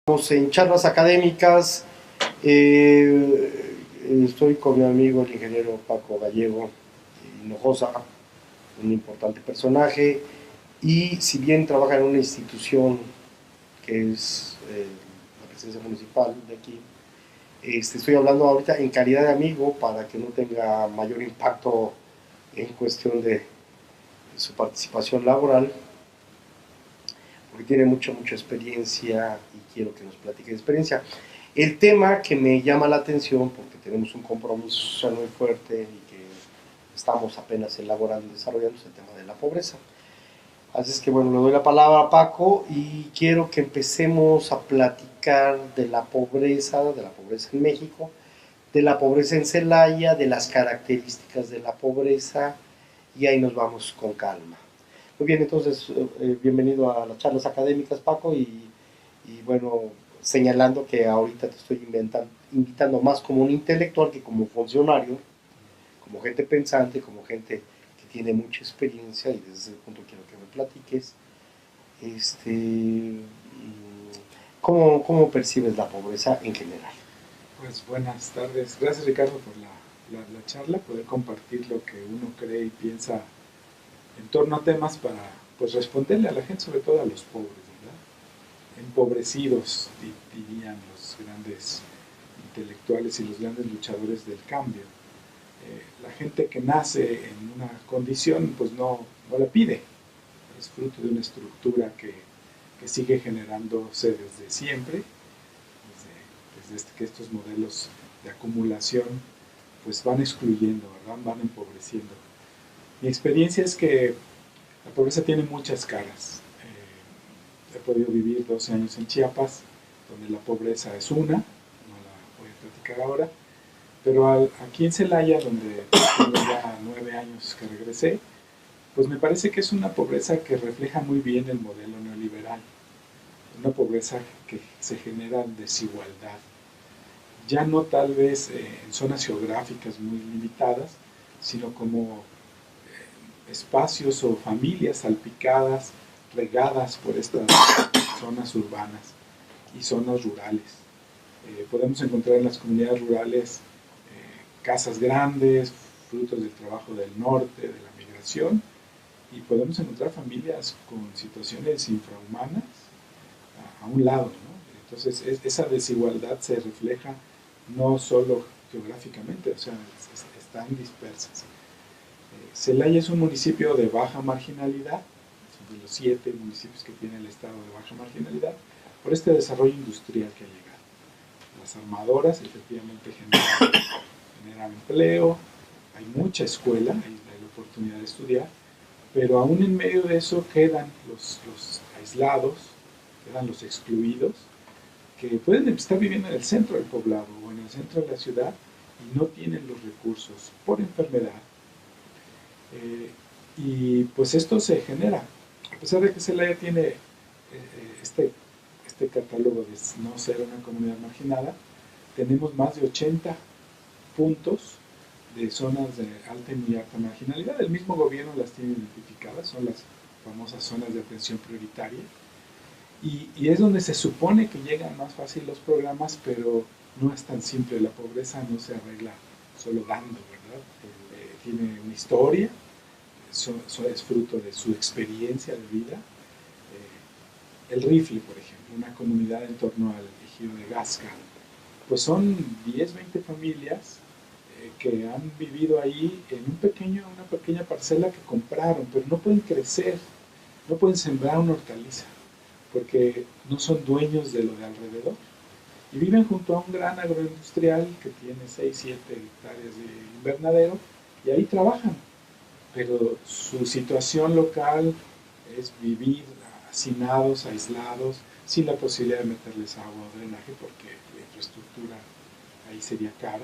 Estamos en charlas académicas. Estoy con mi amigo el ingeniero Paco Gallego Hinojosa, un importante personaje, y si bien trabaja en una institución que es la presidencia municipal de aquí, estoy hablando ahorita en calidad de amigo para que no tenga mayor impacto en cuestión de su participación laboral, porque tiene mucha experiencia y quiero que nos platique de experiencia. El tema que me llama la atención, porque tenemos un compromiso social muy fuerte y que estamos apenas elaborando y desarrollando, es el tema de la pobreza. Así es que bueno, le doy la palabra a Paco y quiero que empecemos a platicar de la pobreza en México, de la pobreza en Celaya, de las características de la pobreza, y ahí nos vamos con calma. Muy bien, entonces, bienvenido a las charlas académicas, Paco, y bueno, señalando que ahorita te estoy invitando más como un intelectual que como funcionario, como gente pensante, como gente que tiene mucha experiencia, y desde ese punto quiero que me platiques, ¿cómo percibes la pobreza en general? Pues buenas tardes. Gracias, Ricardo, por la charla, poder compartir lo que uno cree y piensa en torno a temas para pues responderle a la gente, sobre todo a los pobres, ¿verdad? Empobrecidos, dirían los grandes intelectuales y los grandes luchadores del cambio. La gente que nace en una condición pues no la pide, es fruto de una estructura que sigue generándose desde siempre, desde que estos modelos de acumulación pues van excluyendo, ¿verdad? Van empobreciendo. Mi experiencia es que la pobreza tiene muchas caras. He podido vivir 12 años en Chiapas, donde la pobreza es una, no la voy a platicar ahora, pero aquí en Celaya, donde tengo ya 9 años que regresé, pues me parece que es una pobreza que refleja muy bien el modelo neoliberal, una pobreza que se genera en desigualdad, ya no tal vez en zonas geográficas muy limitadas, sino como espacios o familias salpicadas, regadas por estas zonas urbanas y zonas rurales. Podemos encontrar en las comunidades rurales casas grandes, frutos del trabajo del norte, de la migración, y podemos encontrar familias con situaciones infrahumanas a un lado, ¿no? Entonces esa desigualdad se refleja no solo geográficamente, o sea, están dispersas. Celaya es un municipio de baja marginalidad, es de los 7 municipios que tiene el estado de baja marginalidad, por este desarrollo industrial que ha llegado. Las armadoras efectivamente generan empleo, hay mucha escuela, hay la oportunidad de estudiar, pero aún en medio de eso quedan los aislados, quedan los excluidos, que pueden estar viviendo en el centro del poblado o en el centro de la ciudad y no tienen los recursos por enfermedad. Y pues esto se genera, a pesar de que Celaya tiene este catálogo de no ser una comunidad marginada, tenemos más de 80 puntos de zonas de alta y muy alta marginalidad. El mismo gobierno las tiene identificadas, son las famosas zonas de atención prioritaria. Y es donde se supone que llegan más fácil los programas, pero no es tan simple. La pobreza no se arregla solo dando, ¿verdad? Tiene una historia, es fruto de su experiencia de vida. El Rifle, por ejemplo, una comunidad en torno al ejido de Gasca, pues son 10, 20 familias que han vivido ahí en una pequeña parcela que compraron, pero no pueden crecer, no pueden sembrar una hortaliza, porque no son dueños de lo de alrededor. Y viven junto a un gran agroindustrial que tiene 6, 7 hectáreas de invernadero, y ahí trabajan. Pero su situación local es vivir hacinados, aislados, sin la posibilidad de meterles agua o drenaje, porque la infraestructura ahí sería cara.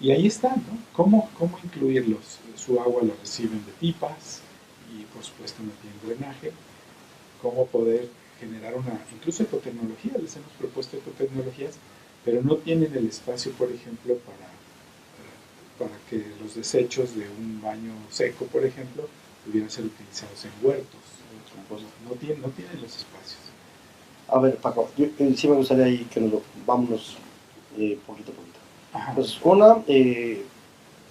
Y ahí están, ¿no? ¿Cómo incluirlos? Su agua la reciben de pipas y por supuesto no tienen drenaje. ¿Cómo poder generar incluso ecotecnología? Les hemos propuesto ecotecnologías, pero no tienen el espacio, por ejemplo, para que los desechos de un baño seco, por ejemplo, pudieran ser utilizados en huertos. No tienen los espacios. A ver, Paco, sí me gustaría ahí que vámonos poquito a poquito. Ajá. Pues una,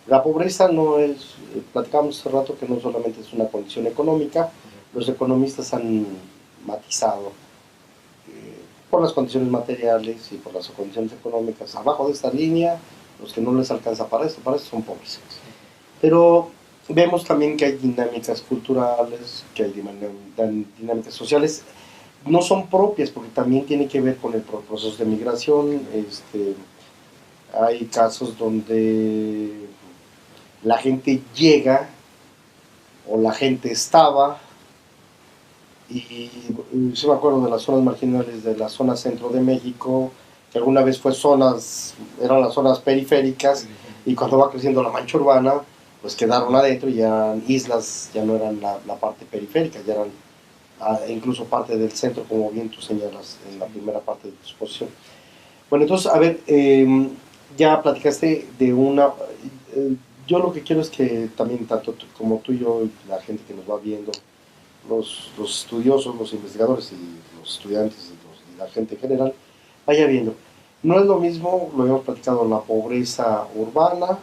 la pobreza no es, platicamos hace rato que no solamente es una condición económica, los economistas han matizado por las condiciones materiales y por las condiciones económicas. Abajo de esta línea, los que no les alcanza para esto son pobres. Pero vemos también que hay dinámicas culturales, que hay dinámicas sociales, no son propias porque también tiene que ver con el proceso de migración. Hay casos donde la gente llega o la gente estaba y yo me acuerdo de las zonas marginales de la zona centro de México, que alguna vez eran las zonas periféricas, y cuando va creciendo la mancha urbana, pues quedaron adentro y ya eran islas, ya no eran la parte periférica, ya eran incluso parte del centro, como bien tú señalas en la primera parte de tu exposición. Bueno, entonces, a ver, ya platicaste de una... yo lo que quiero es que también, tanto tú, como tú y yo, y la gente que nos va viendo, los estudiosos, los investigadores y los estudiantes y la gente en general, vaya viendo. No es lo mismo, lo hemos platicado, la pobreza urbana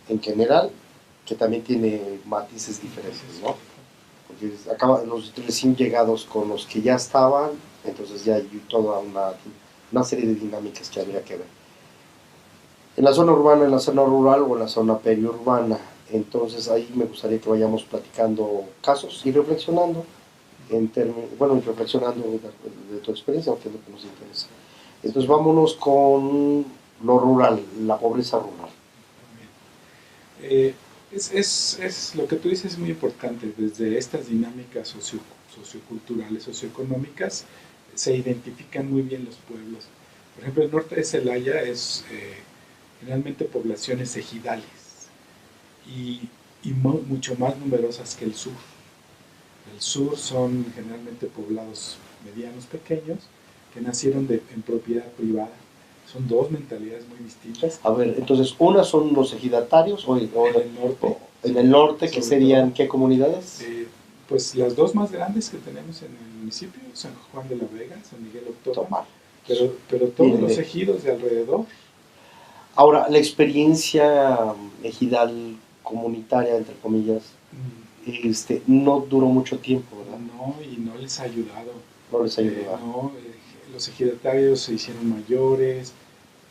en general, que también tiene matices diferentes, ¿no? Porque los recién llegados con los que ya estaban, entonces ya hay toda una serie de dinámicas que habría que ver. En la zona urbana, en la zona rural o en la zona periurbana. Entonces ahí me gustaría que vayamos platicando casos y reflexionando reflexionando de tu experiencia, que es lo que nos interesa. Entonces vámonos con lo rural, la pobreza rural. Es lo que tú dices es muy importante. Desde estas dinámicas socioculturales, socioeconómicas, se identifican muy bien los pueblos. Por ejemplo, el norte de Celaya es generalmente poblaciones ejidales y mucho más numerosas que el sur. El sur son generalmente poblados medianos, pequeños, que nacieron en propiedad privada. Son dos mentalidades muy distintas. A ver, entonces, unas son los ejidatarios en el norte. En el norte, que serían, todo, ¿qué comunidades? Pues las dos más grandes que tenemos en el municipio, San Juan de la Vega, San Miguel Octopan, pero todos los ejidos de alrededor. Ahora, la experiencia ejidal comunitaria, entre comillas, no duró mucho tiempo, ¿verdad? No, y no les ha ayudado. No les ha ayudado. No, los ejidatarios se hicieron mayores,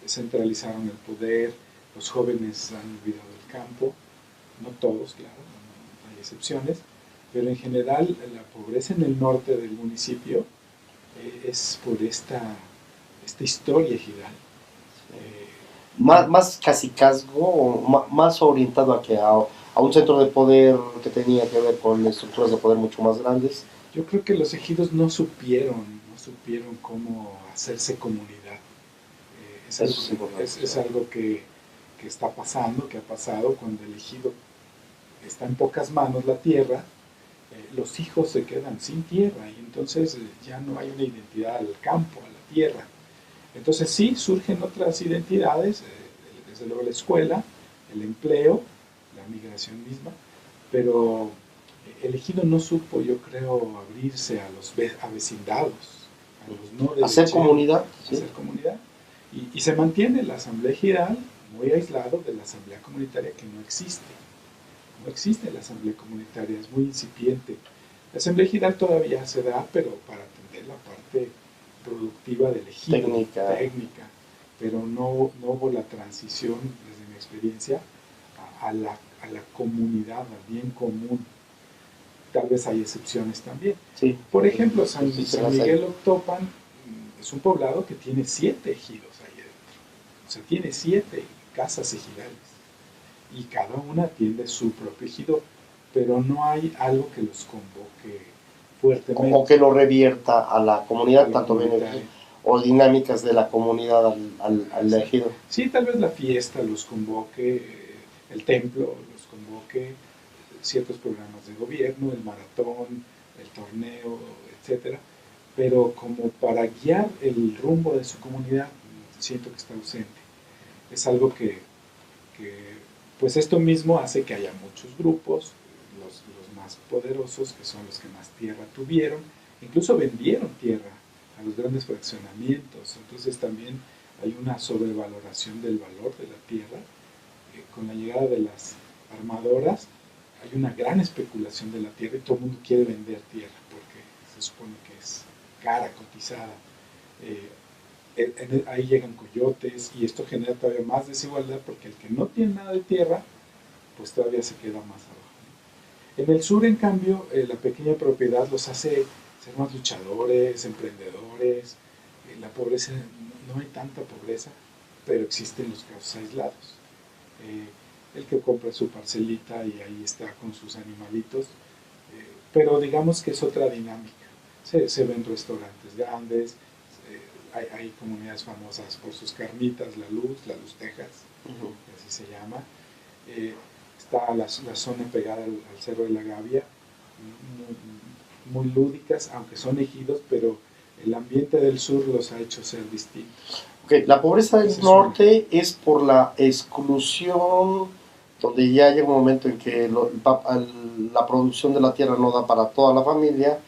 centralizaron el poder, los jóvenes han olvidado el campo, no todos, claro, no hay excepciones, pero en general la pobreza en el norte del municipio es por esta historia ejidal. Más cacicazgo, más orientado a un centro de poder que tenía que ver con estructuras de poder mucho más grandes. Yo creo que los ejidos no supieron cómo hacerse comunidad. Es algo que está pasando, que ha pasado cuando el ejido está en pocas manos la tierra, los hijos se quedan sin tierra y entonces ya no hay una identidad al campo, a la tierra. Entonces sí, surgen otras identidades, desde luego la escuela, el empleo, la migración misma, pero el ejido no supo, yo creo, abrirse a los vecindados, a los no hacer comunidad. Hacer comunidad. Y se mantiene la asamblea ejidal muy aislado de la asamblea comunitaria que no existe. No existe la asamblea comunitaria, es muy incipiente. La asamblea ejidal todavía se da, pero para atender la parte productiva del ejido, técnica, pero no hubo la transición, desde mi experiencia, a la comunidad, al bien común. Tal vez hay excepciones también. Sí. Por ejemplo, San Miguel Octopan es un poblado que tiene 7 ejidos ahí dentro. O sea, tiene 7 casas ejidales. Y cada una atiende su propio ejido, pero no hay algo que los convoque fuertemente. O que lo revierta a la comunidad, tanto beneficio o dinámicas de la comunidad al ejido. Sí, tal vez la fiesta los convoque, el templo los convoque, ciertos programas de gobierno, el maratón, el torneo, etcétera, pero como para guiar el rumbo de su comunidad, siento que está ausente. Es algo que pues esto mismo hace que haya muchos grupos, los más poderosos, que son los que más tierra tuvieron, incluso vendieron tierra. a los grandes fraccionamientos. Entonces también hay una sobrevaloración del valor de la tierra. Con la llegada de las armadoras hay una gran especulación de la tierra y todo el mundo quiere vender tierra porque se supone que es cara, cotizada. Ahí llegan coyotes y esto genera todavía más desigualdad porque el que no tiene nada de tierra, pues todavía se queda más abajo. En el sur, en cambio, la pequeña propiedad los hace ser más luchadores, emprendedores. La pobreza, no hay tanta pobreza, pero existen los casos aislados. El que compra su parcelita y ahí está con sus animalitos, pero digamos que es otra dinámica. Se ven restaurantes grandes, hay comunidades famosas por sus carnitas, la Luz Texas, así se llama. Está la zona pegada al Cerro de la Gavia, muy lúdicas, aunque son ejidos, pero el ambiente del sur los ha hecho ser distintos. Okay. La pobreza del norte es por la exclusión, donde ya llega un momento en que la producción de la tierra no da para toda la familia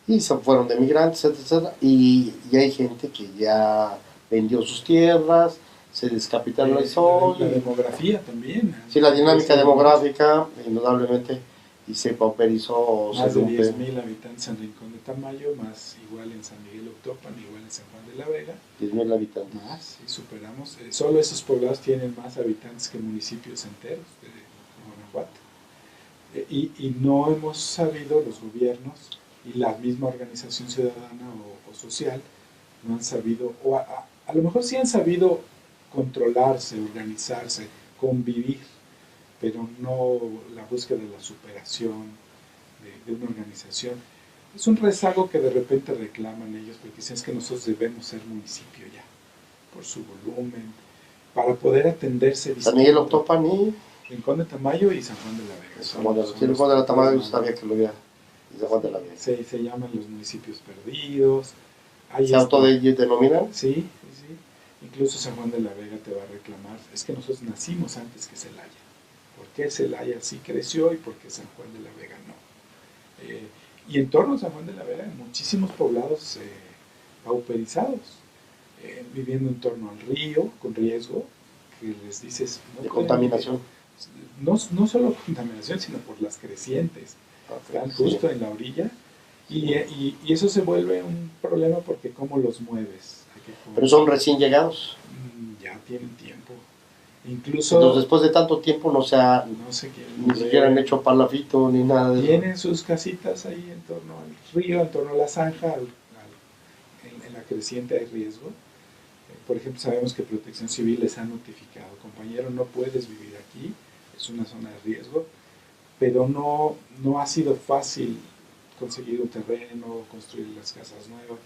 y se fueron de migrantes, etcétera, y hay gente que ya vendió sus tierras, se descapitalizó. La demografía también. Sí, la dinámica demográfica, indudablemente, y se pauperizó. Más de 10,000 habitantes en Rincón de Tamayo, más igual en San Miguel Octopan, igual en San Juan de la Vega. 10,000 habitantes. Más, y superamos. Solo esos poblados tienen más habitantes que municipios enteros de Guanajuato. Y no hemos sabido, los gobiernos y la misma organización ciudadana o social, no han sabido, o a lo mejor sí han sabido controlarse, organizarse, convivir, pero no la búsqueda de la superación de una organización. Es un rezago que de repente reclaman ellos, porque dicen es que nosotros debemos ser municipio ya, por su volumen, para poder atenderse. San Miguel Octopan y Rincón de Tamayo y San Juan de la Vega. San Juan de la Tamayo yo sabía que lo había. San Juan de la Vega. Se llaman los municipios perdidos. ¿Se autodenominan? Sí, sí. Incluso San Juan de la Vega te va a reclamar, es que nosotros nacimos antes que Celaya. ¿Por qué Celaya sí creció y por qué San Juan de la Vega no? Y en torno a San Juan de la Vega hay muchísimos poblados pauperizados, viviendo en torno al río, con riesgo, que les dices... No de contaminación. No solo contaminación, sino por las crecientes. Están justo en la orilla y eso se vuelve un problema porque ¿cómo los mueves? Pero son recién llegados. Ya tienen tiempo. Incluso... Entonces, después de tanto tiempo no se ni siquiera han hecho palafito ni nada de tienen eso. Sus casitas ahí en torno al río, en torno a la zanja, en la creciente hay riesgo. Por ejemplo, sabemos que Protección Civil les ha notificado, compañero, no puedes vivir aquí, es una zona de riesgo, pero no ha sido fácil conseguir un terreno, construir las casas nuevas,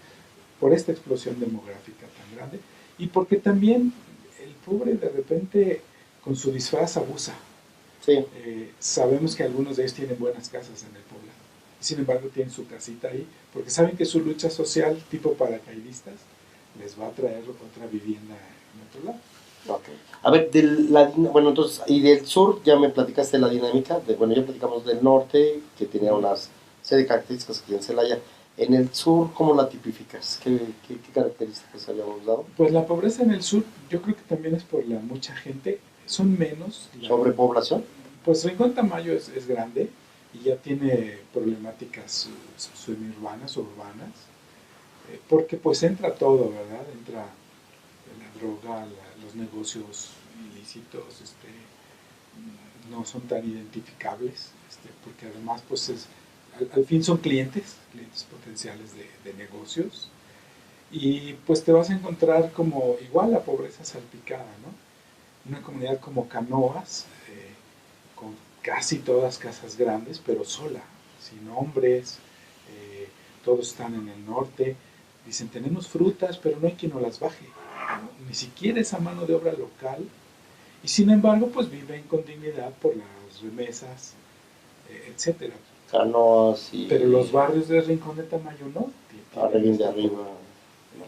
por esta explosión demográfica tan grande, y porque también el pobre de repente con su disfraz abusa. Sí. Sabemos que algunos de ellos tienen buenas casas en el poblado, sin embargo tienen su casita ahí, porque saben que su lucha social, tipo paracaidistas, les va a traer otra vivienda en otro lado. Okay. A ver, bueno, entonces, y del sur ya me platicaste la dinámica, bueno, ya platicamos del norte, que tenía unas serie de características que en Celaya. En el sur, ¿cómo la tipificas? ¿Qué características habíamos dado? Pues la pobreza en el sur, yo creo que también es por la mucha gente, son menos. ¿Sobrepoblación? Pues Rincón Tamayo es grande y ya tiene problemáticas semiurbanas o urbanas, porque pues entra todo, ¿verdad? Entra la droga, los negocios ilícitos, no son tan identificables, porque además pues al fin son clientes potenciales de negocios, y pues te vas a encontrar como igual la pobreza salpicada, ¿no? Una comunidad como Canoas, con casi todas casas grandes, pero sola, sin hombres, todos están en el norte, dicen tenemos frutas, pero no hay quien nos las baje, ¿no? Ni siquiera esa mano de obra local, y sin embargo pues viven con dignidad por las remesas, etcétera. Canoas y... Pero los barrios de Rincón de Tamayo no. De arriba.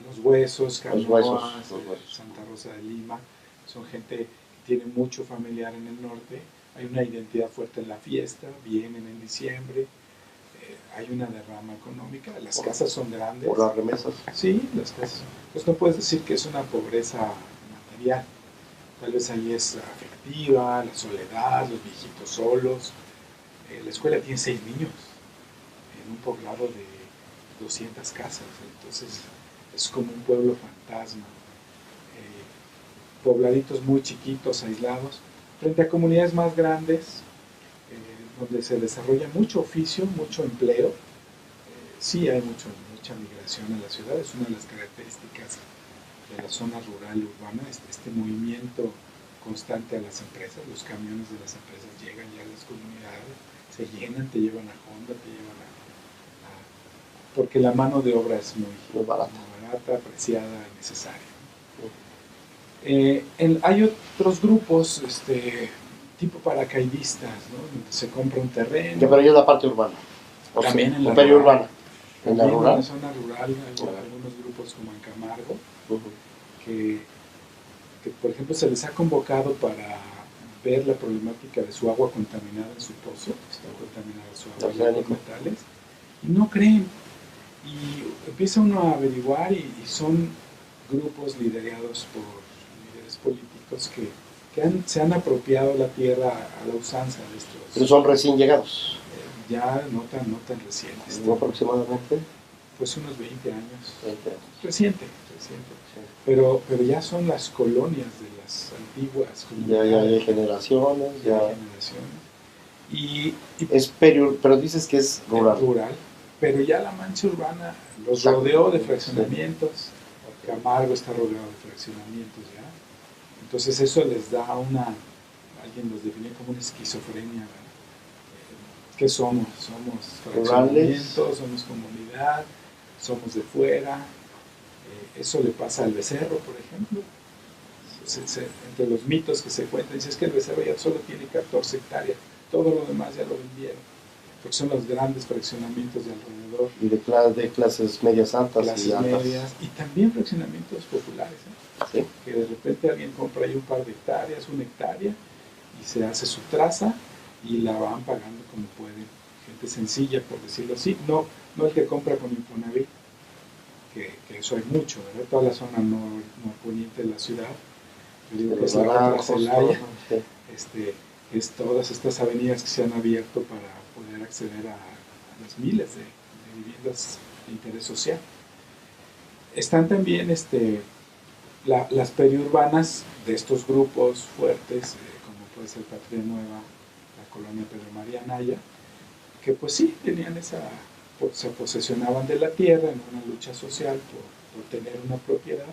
Los Huesos, Canoas, los Santa Rosa de Lima, son gente que tiene mucho familiar en el norte, hay una identidad fuerte en la fiesta, vienen en diciembre, hay una derrama económica, las casas son grandes. Por las remesas. Sí, las casas. Pues no puedes decir que es una pobreza material. Tal vez ahí es afectiva, la soledad, los viejitos solos. La escuela tiene 6 niños en un poblado de 200 casas, entonces es como un pueblo fantasma. Pobladitos muy chiquitos, aislados, frente a comunidades más grandes, donde se desarrolla mucho oficio, mucho empleo. Sí hay mucha migración a la ciudad, es una de las características de la zona rural urbana, este movimiento constante a las empresas, los camiones de las empresas llegan ya a las comunidades, se llenan, te llevan a Honda, te llevan porque la mano de obra es muy barata, apreciada y necesaria. Hay otros grupos, tipo paracaidistas, ¿no? Donde se compra un terreno. Ya, pero ya es la parte urbana. También en la periurbana. En la rural. En la zona rural hay algunos grupos como en Camargo, que, por ejemplo, se les ha convocado para ver la problemática de su agua contaminada en su pozo, está contaminada su agua con metales, y no creen. Y empieza uno a averiguar y son grupos liderados por líderes políticos que se han apropiado la tierra a la usanza de estos. Pero son recién llegados. Ya no tan recientes. ¿No aproximadamente? Pues unos 20 años. 20 años. Reciente. Sí. Pero ya son las colonias de las antiguas comunidades. Ya hay generaciones. Y es pero dices que es rural. Rural. Pero ya la mancha urbana los rodeó de fraccionamientos. Camargo está rodeado de fraccionamientos ya. Entonces eso les da alguien los define como una esquizofrenia. ¿Qué somos? Somos fraccionamientos, somos comunidad, somos de fuera. Eso le pasa al becerro, por ejemplo. Entre los mitos que se cuentan, dice que el becerro ya solo tiene 14 hectáreas, todo lo demás ya lo vendieron, porque son los grandes fraccionamientos de alrededor. Y de clases medias altas y altas. Medias, y también fraccionamientos populares, ¿sí? Que de repente alguien compra ahí un par de hectáreas, 1 hectárea, y se hace su traza y la van pagando como pueden. Gente sencilla, por decirlo así, no el que compra con Infonavit, que eso hay mucho, ¿verdad? Toda la zona norponiente de la ciudad, yo digo que es la otra Celaya, es todas estas avenidas que se han abierto para poder acceder a las miles de viviendas de interés social. Están también las periurbanas de estos grupos fuertes, como puede ser Patria Nueva, la colonia Pedro María Anaya, que pues sí, se posesionaban de la tierra en una lucha social por tener una propiedad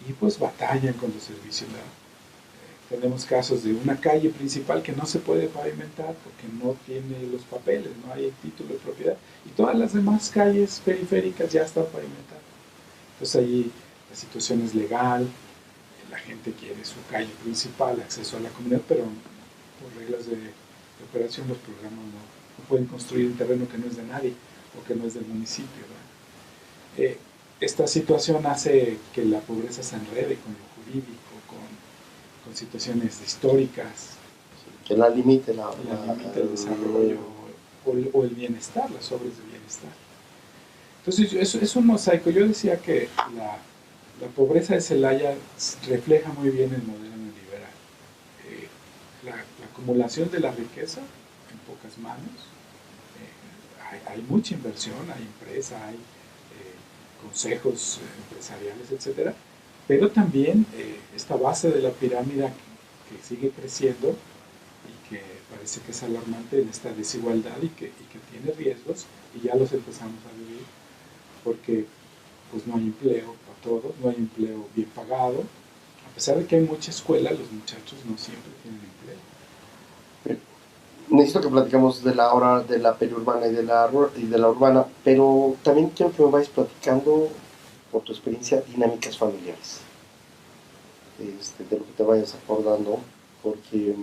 y pues batallan con los servicios. Tenemos casos de una calle principal que no se puede pavimentar porque no tiene los papeles, no hay el título de propiedad, y todas las demás calles periféricas ya están pavimentadas. Entonces allí la situación es legal, la gente quiere su calle principal, acceso a la comunidad, pero por reglas de operación los programas no pueden construir un terreno que no es de nadie o que no es del municipio, ¿verdad? Esta situación hace que la pobreza se enrede con lo jurídico, con situaciones históricas. Que la limite el desarrollo o el bienestar, las obras de bienestar. Entonces es un mosaico. Yo decía que la pobreza de Celaya refleja muy bien el modelo neoliberal. La acumulación de la riqueza en pocas manos. Hay mucha inversión, hay empresa, hay consejos empresariales, etcétera, pero también esta base de la pirámide que sigue creciendo y que parece que es alarmante en esta desigualdad y que tiene riesgos, y ya los empezamos a vivir, porque pues no hay empleo para todos, no hay empleo bien pagado. A pesar de que hay mucha escuela, los muchachos no siempre tienen empleo. Necesito que platicamos de la periurbana y de la urbana, pero también quiero que me vayas platicando, por tu experiencia, dinámicas familiares, de lo que te vayas acordando, porque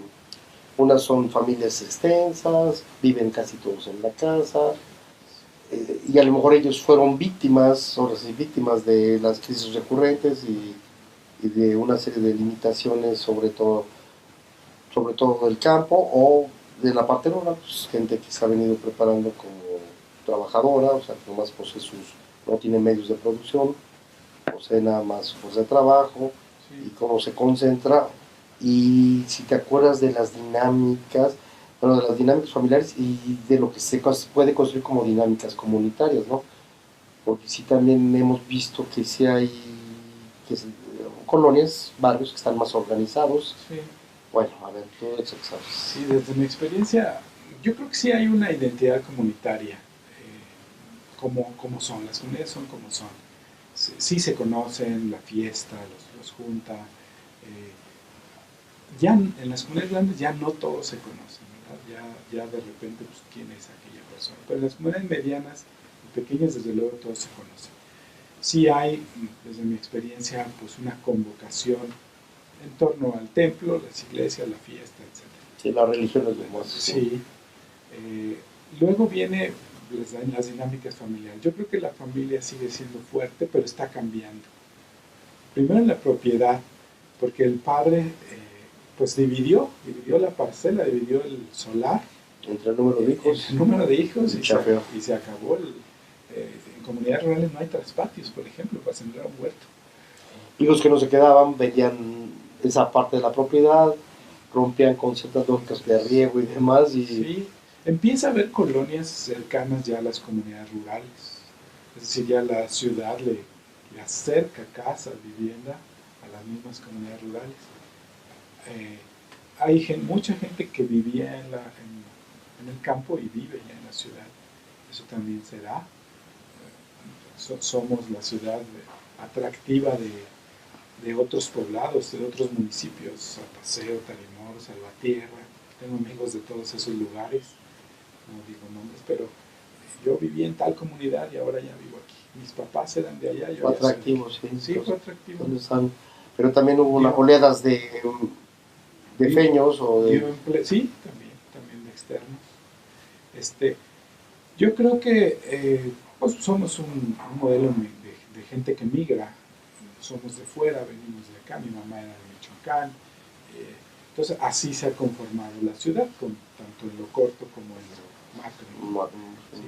unas son familias extensas, viven casi todos en la casa, y a lo mejor ellos fueron víctimas de las crisis recurrentes y de una serie de limitaciones, sobre todo del campo o de la parte rural, pues, gente que se ha venido preparando como trabajadora, o sea, que nomás posee no tiene medios de producción, posee nada más fuerza de trabajo, Sí. y cómo se concentra, y si te acuerdas de las dinámicas, bueno, de las dinámicas familiares y de lo que se puede construir como dinámicas comunitarias, ¿no? Porque sí también hemos visto que sí hay que colonias, barrios que están más organizados. Sí. Bueno, a ver, tú eres que sabes. Sí, desde mi experiencia, yo creo que sí hay una identidad comunitaria, como son, las comunidades son como son. Sí se conocen, la fiesta, los junta. Ya en las comunidades grandes ya no todos se conocen, ¿verdad? Ya de repente, pues, quién es aquella persona. Pero en las comunidades medianas y pequeñas, desde luego, todos se conocen. Sí hay, desde mi experiencia, pues una convocación en torno al templo, las iglesias, la fiesta, etc. Sí, la religión es lo más. Sí. Luego viene las dinámicas familiares. Yo creo que la familia sigue siendo fuerte, pero está cambiando. Primero en la propiedad, porque el padre pues dividió la parcela, dividió el solar. Entre el número de hijos. El número de hijos y se acabó. En comunidades rurales no hay traspatios, por ejemplo, para sembrar un huerto. Y los que no se quedaban vendían esa parte de la propiedad, rompían con ciertas lógicas de riego y demás. Y... Sí, empieza a haber colonias cercanas ya a las comunidades rurales. Es decir, ya la ciudad le acerca casas, vivienda a las mismas comunidades rurales. Hay mucha gente que vivía en el campo y vive ya en la ciudad. Eso también se da. Somos la ciudad atractiva de otros poblados, de otros municipios, Paseo, Talimor, Salvatierra. Tengo amigos de todos esos lugares, no digo nombres, pero yo viví en tal comunidad y ahora ya vivo aquí. Mis papás eran de allá. Fue atractivo, sí. Sí, fue atractivo. Pero también hubo unas oleadas de feños o de... Sí, también de externos. Yo creo que pues somos un modelo de gente que migra, somos de fuera, venimos de acá, mi mamá era de Michoacán, entonces así se ha conformado la ciudad, tanto en lo corto como en lo macro. Sí,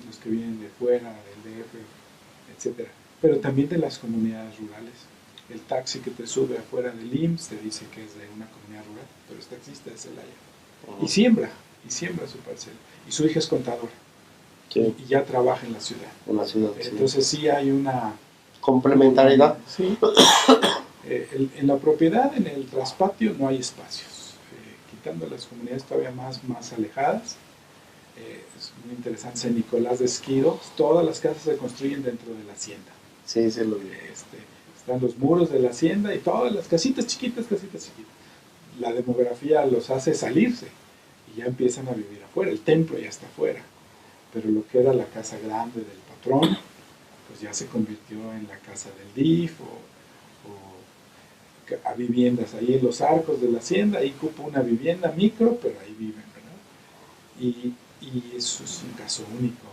los que vienen de fuera, del DF, etc. Pero también de las comunidades rurales. El taxi que te sube afuera del IMSS te dice que es de una comunidad rural, pero es taxista de Celaya. Y siembra su parcela. Y su hija es contadora. Sí. Y ya trabaja en la ciudad. Entonces sí hay una... complementariedad. Sí. En la propiedad, en el traspatio, no hay espacios. Quitando las comunidades todavía más alejadas, es muy interesante. San Nicolás de Esquido, todas las casas se construyen dentro de la hacienda. Sí, sí lo vi. Están los muros de la hacienda y todas las casitas chiquitas. La demografía los hace salirse y ya empiezan a vivir afuera. El templo ya está afuera, pero lo que era la casa grande del patrón, pues ya se convirtió en la casa del DIF o a viviendas ahí en los arcos de la hacienda. Ahí ocupa una vivienda micro, pero ahí viven, ¿verdad? Y eso es un caso único.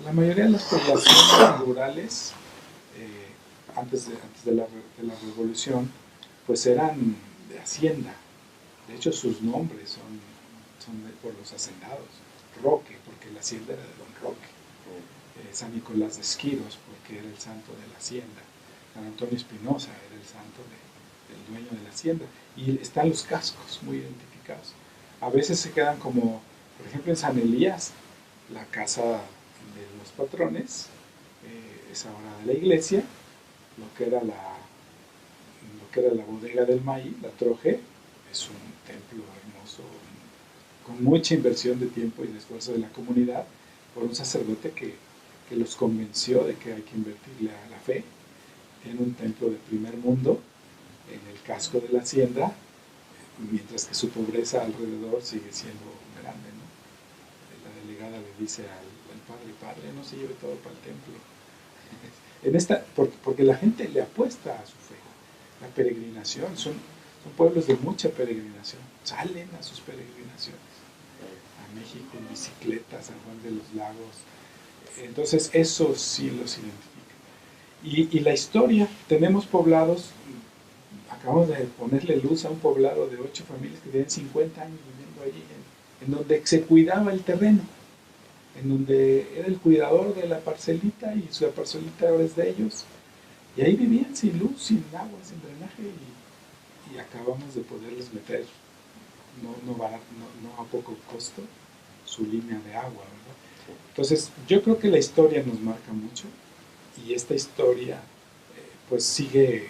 La mayoría de las poblaciones rurales, antes de la revolución, pues eran de hacienda. De hecho, sus nombres son por los hacendados. Roque, porque la hacienda era de Don Roque. San Nicolás de Esquiros, porque era el santo de la hacienda. San Antonio Espinosa era el santo del dueño de la hacienda. Y están los cascos muy identificados. A veces se quedan como, por ejemplo, en San Elías, la casa de los patrones es ahora de la iglesia, lo que era la bodega del maíz, la troje, es un templo hermoso, con mucha inversión de tiempo y de esfuerzo de la comunidad, por un sacerdote que los convenció de que hay que invertirle a la fe en un templo de primer mundo, en el casco de la hacienda, mientras que su pobreza alrededor sigue siendo grande, ¿no? La delegada le dice al padre, no se lleve todo para el templo. Porque la gente le apuesta a su fe. La peregrinación, son pueblos de mucha peregrinación, salen a sus peregrinaciones. A México en bicicleta, San Juan de los Lagos. Entonces eso sí los identifica. Y la historia, tenemos poblados, acabamos de ponerle luz a un poblado de 8 familias que tienen 50 años viviendo allí en donde se cuidaba el terreno, en donde era el cuidador de la parcelita y su parcelita ahora es de ellos. Y ahí vivían sin luz, sin agua, sin drenaje y acabamos de poderles meter, no a poco costo, su línea de agua, ¿verdad? Entonces, yo creo que la historia nos marca mucho y esta historia pues sigue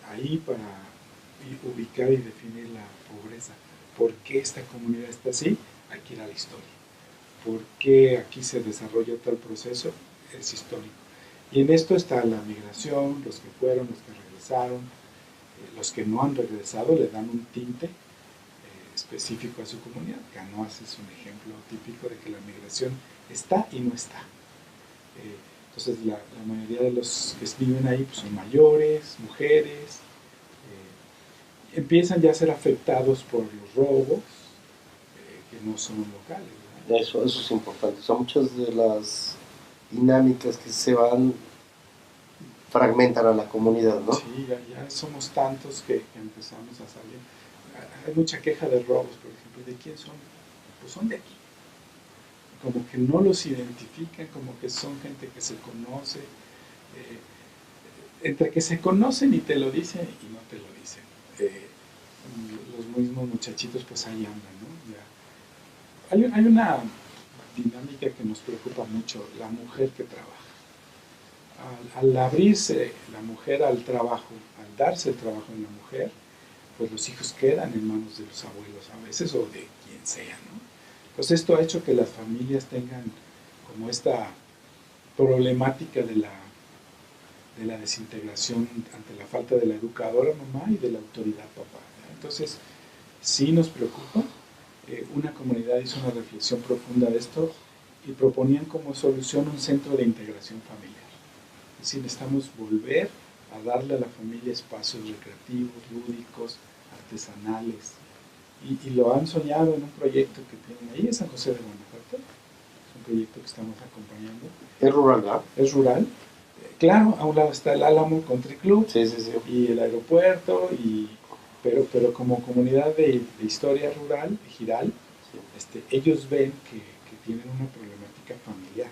ahí para ubicar y definir la pobreza. ¿Por qué esta comunidad está así? Hay que ir a la historia. ¿Por qué aquí se desarrolla tal proceso? Es histórico. Y en esto está la migración, los que fueron, los que regresaron, los que no han regresado le dan un tinte específico a su comunidad. Canoas es un ejemplo típico de que la migración está y no está. Entonces la mayoría de los que viven ahí pues, son mayores, mujeres, empiezan ya a ser afectados por los robos que no son locales, ¿verdad? Eso es importante. Son muchas de las dinámicas que se van, fragmentan a la comunidad, ¿no? Sí, ya somos tantos que empezamos a salir. Hay mucha queja de robos, por ejemplo. ¿De quién son? Pues son de aquí. Como que no los identifican, como que son gente que se conoce. Entre que se conocen y te lo dicen y no te lo dicen. Los mismos muchachitos pues ahí andan, ¿no? Ya. Hay una dinámica que nos preocupa mucho, la mujer que trabaja. Al abrirse la mujer al trabajo, al darse el trabajo en la mujer, pues los hijos quedan en manos de los abuelos a veces o de quien sea, ¿no? Pues esto ha hecho que las familias tengan como esta problemática de la desintegración ante la falta de la educadora mamá y de la autoridad papá, ¿no? Entonces, sí nos preocupa. Una comunidad hizo una reflexión profunda de esto y proponían como solución un centro de integración familiar. Es decir, necesitamos volver a darle a la familia espacios recreativos, lúdicos, artesanales. Y lo han soñado en un proyecto que tienen ahí en San José de Guanajuato. Es un proyecto que estamos acompañando. Es rural, ¿verdad? Es rural. Claro, a un lado está el Álamo Country Club Sí. y el aeropuerto, pero como comunidad de historia rural, Giral, ellos ven que tienen una problemática familiar.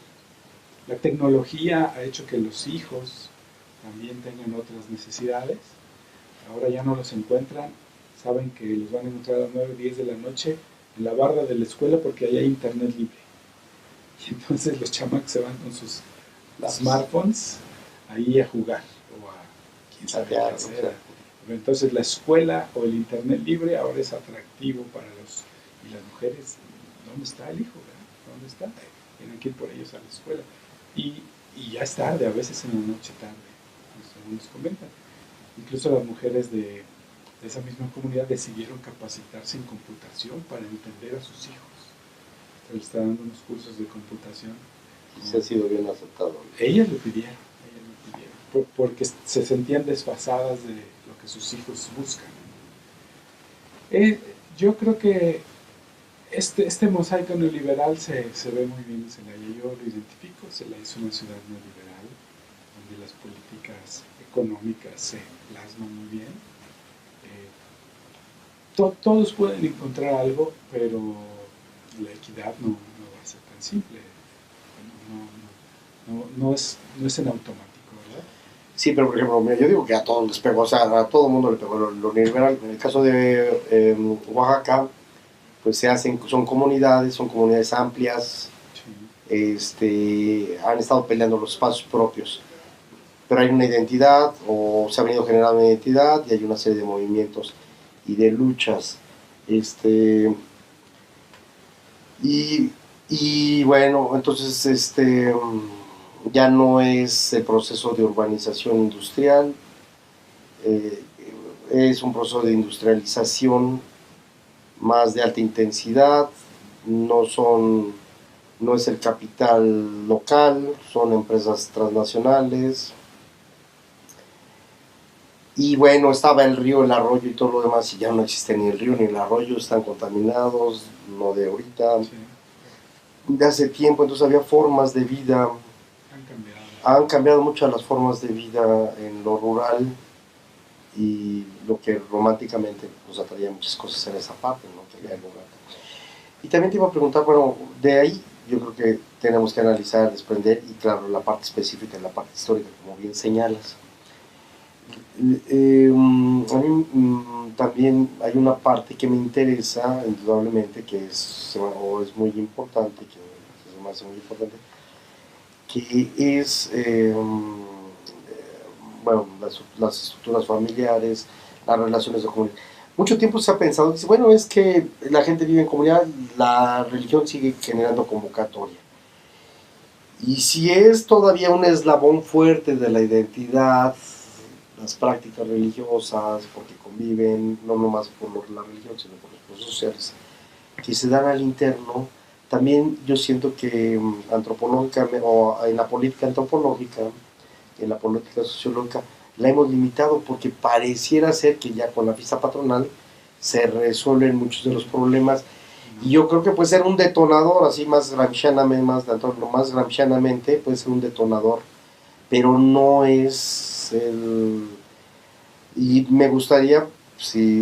La tecnología ha hecho que los hijos también tengan otras necesidades. Ahora ya no los encuentran, saben que los van a encontrar a las 9 o 10 de la noche en la barda de la escuela porque ahí hay internet libre. Y entonces los chamacos se van con sus smartphones ahí a jugar o a quién sabe qué hacer. Entonces la escuela o el internet libre ahora es atractivo para y las mujeres. ¿Dónde está el hijo? ¿Verdad? ¿Dónde está? Tienen que ir por ellos a la escuela. Y ya es tarde, a veces en la noche tarde, según nos comentan. Incluso las mujeres de esa misma comunidad decidieron capacitarse en computación para entender a sus hijos. Se les está dando unos cursos de computación. Y se ha sido bien aceptado. Ellas lo pidieron, porque se sentían desfasadas de lo que sus hijos buscan. Yo creo que este mosaico neoliberal se ve muy bien en Celaya. Yo lo identifico. Celaya es una ciudad neoliberal donde las políticas económicas se plasman muy bien. Todos pueden encontrar algo, pero la equidad no va a ser tan simple. No es en automático, ¿verdad? Sí, pero por ejemplo, yo digo que a todos les pegó, o sea, a todo el mundo le pegó lo neoliberal. En el caso de Oaxaca, pues son comunidades amplias, sí. Han estado peleando los espacios propios, pero hay una identidad, o se ha venido generando una identidad, y hay una serie de movimientos y de luchas. Y bueno, entonces ya no es el proceso de urbanización industrial, es un proceso de industrialización más de alta intensidad, no es el capital local, son empresas transnacionales. Y bueno, estaba el río, el arroyo y todo lo demás, y ya no existe ni el río ni el arroyo, están contaminados, no de ahorita, sí. De hace tiempo. Entonces había formas de vida, han cambiado mucho las formas de vida en lo rural, y lo que románticamente nos atraía muchas cosas en esa parte, ¿no? Que había lugar. Y también te iba a preguntar, bueno, de ahí yo creo que tenemos que analizar, desprender, y claro, la parte específica, la parte histórica, como bien señalas. A mí también hay una parte que me interesa, indudablemente, que es, o es muy importante, que es más muy importante, que es, bueno, las estructuras familiares, las relaciones de comunidad. Mucho tiempo se ha pensado, dice, bueno, es que la gente vive en comunidad, la religión sigue generando convocatoria. Y si es todavía un eslabón fuerte de la identidad, las prácticas religiosas, porque conviven, no nomás por la religión, sino por los procesos sociales, que se dan al interno, también yo siento que antropológicamente, o en la política antropológica, en la política sociológica, la hemos limitado porque pareciera ser que ya con la fiesta patronal se resuelven muchos de los problemas, y yo creo que puede ser un detonador, así más gramscianamente, más gramscianamente, puede ser un detonador, pero no es el... Y me gustaría, si,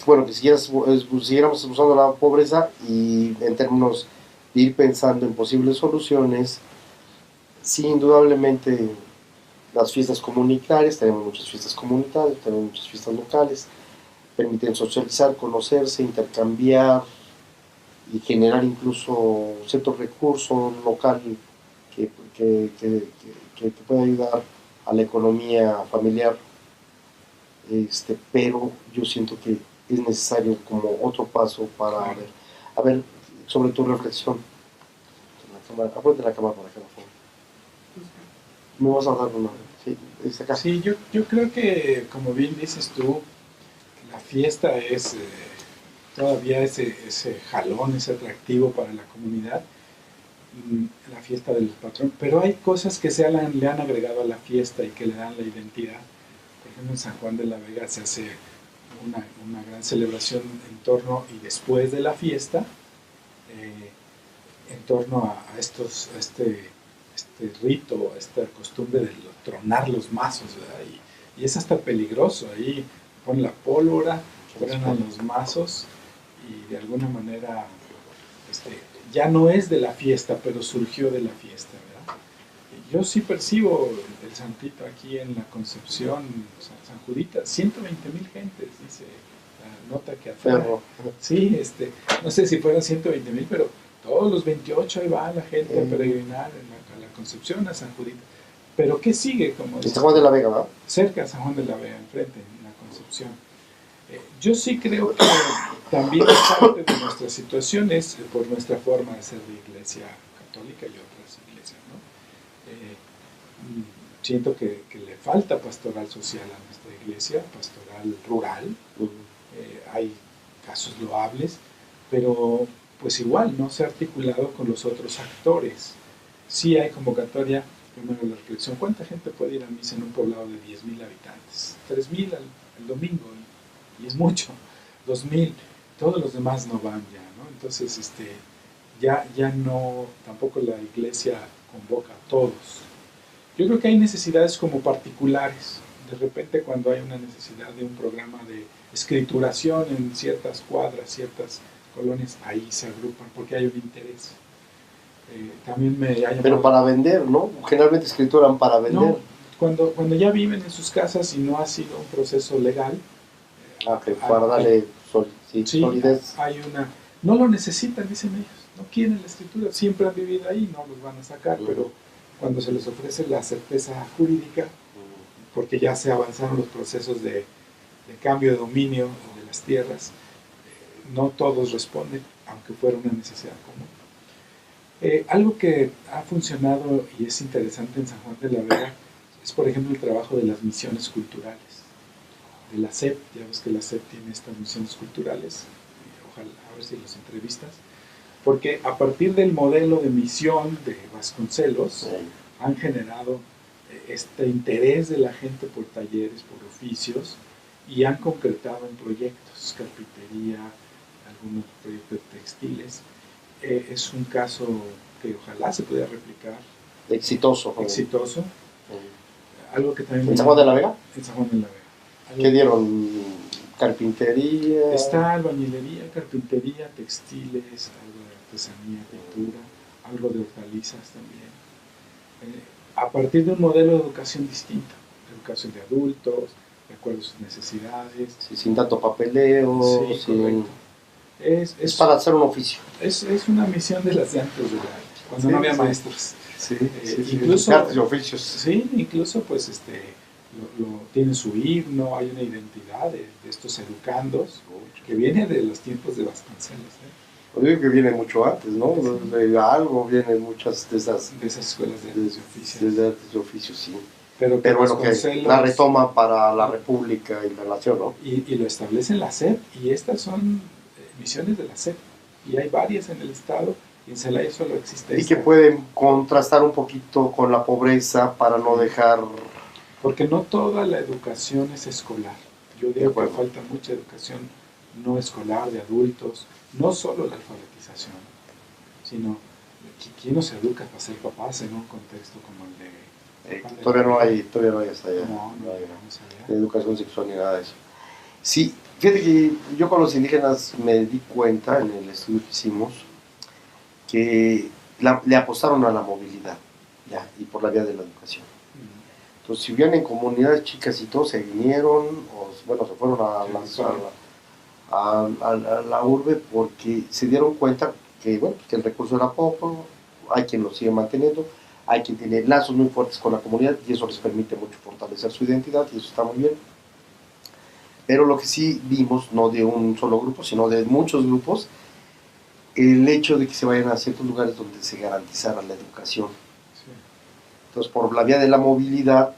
bueno, que siguiéramos usando la pobreza y en términos de ir pensando en posibles soluciones, sí, indudablemente las fiestas comunitarias, tenemos muchas fiestas comunitarias, tenemos muchas fiestas locales, permiten socializar, conocerse, intercambiar y generar incluso cierto recurso local que, que, que, que puede ayudar a la economía familiar, pero yo siento que es necesario como otro paso para ver, a ver, sobre tu reflexión. Aparte de la cámara por acá, por favor. Me vas a dar una. Sí, es acá. Sí, yo creo que, como bien dices tú, la fiesta es todavía ese jalón, ese atractivo para la comunidad, la fiesta del patrón, pero hay cosas que le han agregado a la fiesta y que le dan la identidad. Por ejemplo, en San Juan de la Vega se hace una gran celebración en torno y después de la fiesta, en torno a este rito, a esta costumbre de tronar los mazos, ¿verdad? Y es hasta peligroso, ahí ponen la pólvora, truenan los mazos y de alguna manera ya no es de la fiesta, pero surgió de la fiesta, ¿verdad? Yo sí percibo el santito aquí en la Concepción, San Judita, 120,000 gentes, dice la nota que afuera. Sí, no sé si fueron 120,000, pero todos los 28 ahí va la gente a peregrinar a la Concepción, a San Judita. Pero ¿qué sigue? Como San Juan de la Vega, ¿verdad? Cerca de San Juan de la Vega, enfrente, en la Concepción. Yo sí creo que también parte de nuestra situación es por nuestra forma de ser de iglesia católica y otras iglesias, ¿no? Siento que le falta pastoral social a nuestra iglesia, pastoral rural. Hay casos loables, pero pues igual no se ha articulado con los otros actores. Sí hay convocatoria, primero la reflexión, ¿cuánta gente puede ir a misa en un poblado de 10,000 habitantes? 3,000 el domingo, y es mucho. 2,000, todos los demás no van ya, ¿no? Entonces, ya no, tampoco la iglesia convoca a todos. Yo creo que hay necesidades como particulares. De repente, cuando hay una necesidad de un programa de escrituración en ciertas cuadras, ciertas colonias, ahí se agrupan porque hay un interés. También me ha llamado... Pero para vender, ¿no? Generalmente escrituran para vender. No, cuando ya viven en sus casas y no ha sido un proceso legal. Para darle solidez. Hay una... No lo necesitan, dicen ellos. No quieren la escritura. Siempre han vivido ahí, no los van a sacar, pero cuando se les ofrece la certeza jurídica, porque ya se avanzaron los procesos de cambio de dominio de las tierras, no todos responden, aunque fuera una necesidad común. Algo que ha funcionado y es interesante en San Juan de la Vega es, por ejemplo, el trabajo de las misiones culturales, de la SEP. Ya ves que la SEP tiene estas misiones culturales, ojalá, a ver si los entrevistas, porque a partir del modelo de misión de Vasconcelos han generado este interés de la gente por talleres, por oficios, y han concretado en proyectos, carpintería, algunos proyectos textiles. Es un caso que ojalá se pudiera replicar. Exitoso. Exitoso. Algo que también... ¿En San Juan de la Vega? En San Juan de la Vega. ¿Qué dieron? carpintería. Está albañilería, carpintería, textiles, algo de artesanía, pintura, algo de hortalizas también. A partir de un modelo de educación distinto, educación de adultos, de acuerdo a sus necesidades. Sí, sin tanto papeleo. Sí, sin... correcto. Es para hacer un oficio. Es una misión de las de antes, cuando sí, no había sí. maestros. Sí, incluso, artes y oficios. Sí, incluso pues tiene su himno, hay una identidad de estos educandos que viene de los tiempos de Vasconcelos. Yo digo que viene mucho antes, ¿no? Sí. De algo vienen muchas de esas escuelas de artes y oficios. De artes y oficios, sí. Pero bueno, que la retoma para la República y la Nación, ¿no? Y lo establece en la SEP, y estas son misiones de la SEP, y hay varias en el estado, y en Celaya solo existe y esta. Que pueden contrastar un poquito con la pobreza para no dejar... Porque no toda la educación es escolar. Yo digo que falta mucha educación no escolar de adultos, no solo la alfabetización, sino quién nos educa para ser papás en un contexto como el de... todavía no hay hasta allá. No hay educación sexual ni nada de eso. Sí, fíjate que yo con los indígenas me di cuenta en el estudio que hicimos que le apostaron a la movilidad, ya, y por la vía de la educación. Entonces, si vienen en comunidades chicas y todos se vinieron, o se fueron a la urbe porque se dieron cuenta que, que el recurso era poco, hay quien lo sigue manteniendo, hay quien tiene lazos muy fuertes con la comunidad y eso les permite mucho fortalecer su identidad y eso está muy bien. Pero lo que sí vimos, no de un solo grupo, sino de muchos grupos, el hecho de que se vayan a ciertos lugares donde se garantizara la educación. Sí. Entonces, por la vía de la movilidad,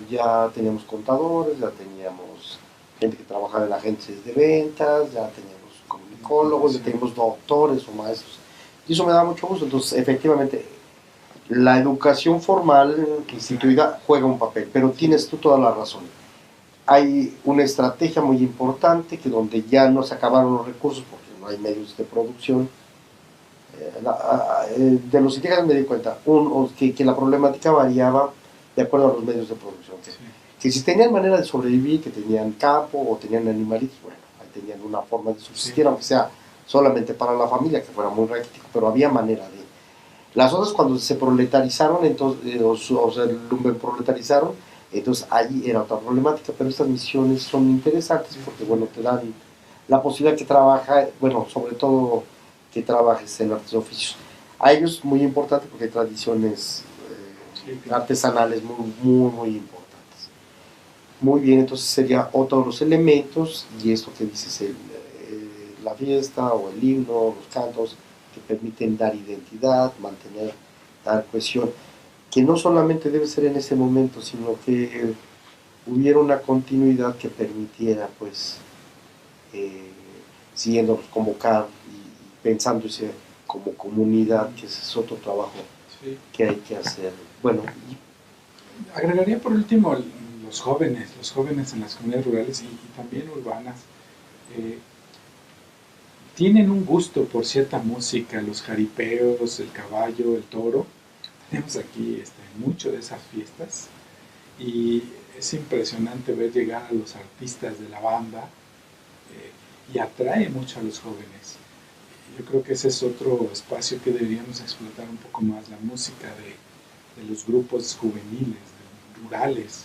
ya teníamos contadores, ya teníamos gente que trabajaba en agencias de ventas, ya teníamos comunicólogos, ya teníamos doctores o maestros. Y eso me da mucho gusto. Entonces, efectivamente, la educación formal instituida juega un papel, pero tienes tú toda la razón. Hay una estrategia muy importante que donde ya no se acabaron los recursos porque no hay medios de producción. De los indígenas me di cuenta que la problemática variaba de acuerdo a los medios de producción. Sí. Que si tenían manera de sobrevivir, que tenían campo o tenían animalitos, bueno, ahí tenían una forma de subsistir, sí, aunque sea solamente para la familia, que fuera muy raquítico, pero había manera de... Las otras cuando se proletarizaron, entonces, o sea, el proletarizaron, entonces ahí era otra problemática, pero estas misiones son interesantes porque, bueno, te dan la posibilidad que trabaja, bueno, sobre todo que trabajes en artes y oficios. A ellos muy importante porque hay tradiciones artesanales muy importantes. Muy bien, entonces sería otro de los elementos, y esto que dices, la fiesta o el himno, los cantos, que permiten dar identidad, mantener, dar cohesión, que no solamente debe ser en ese momento, sino que hubiera una continuidad que permitiera, pues, siguiéndolos convocar y pensándose como comunidad, que ese es otro trabajo que hay que hacer. Bueno, agregaría por último los jóvenes en las comunidades rurales y también urbanas, tienen un gusto por cierta música, los jaripeos, el caballo, el toro. Tenemos aquí mucho de esas fiestas y es impresionante ver llegar a los artistas de la banda y atrae mucho a los jóvenes. Yo creo que ese es otro espacio que deberíamos explotar un poco más, la música de los grupos juveniles, rurales.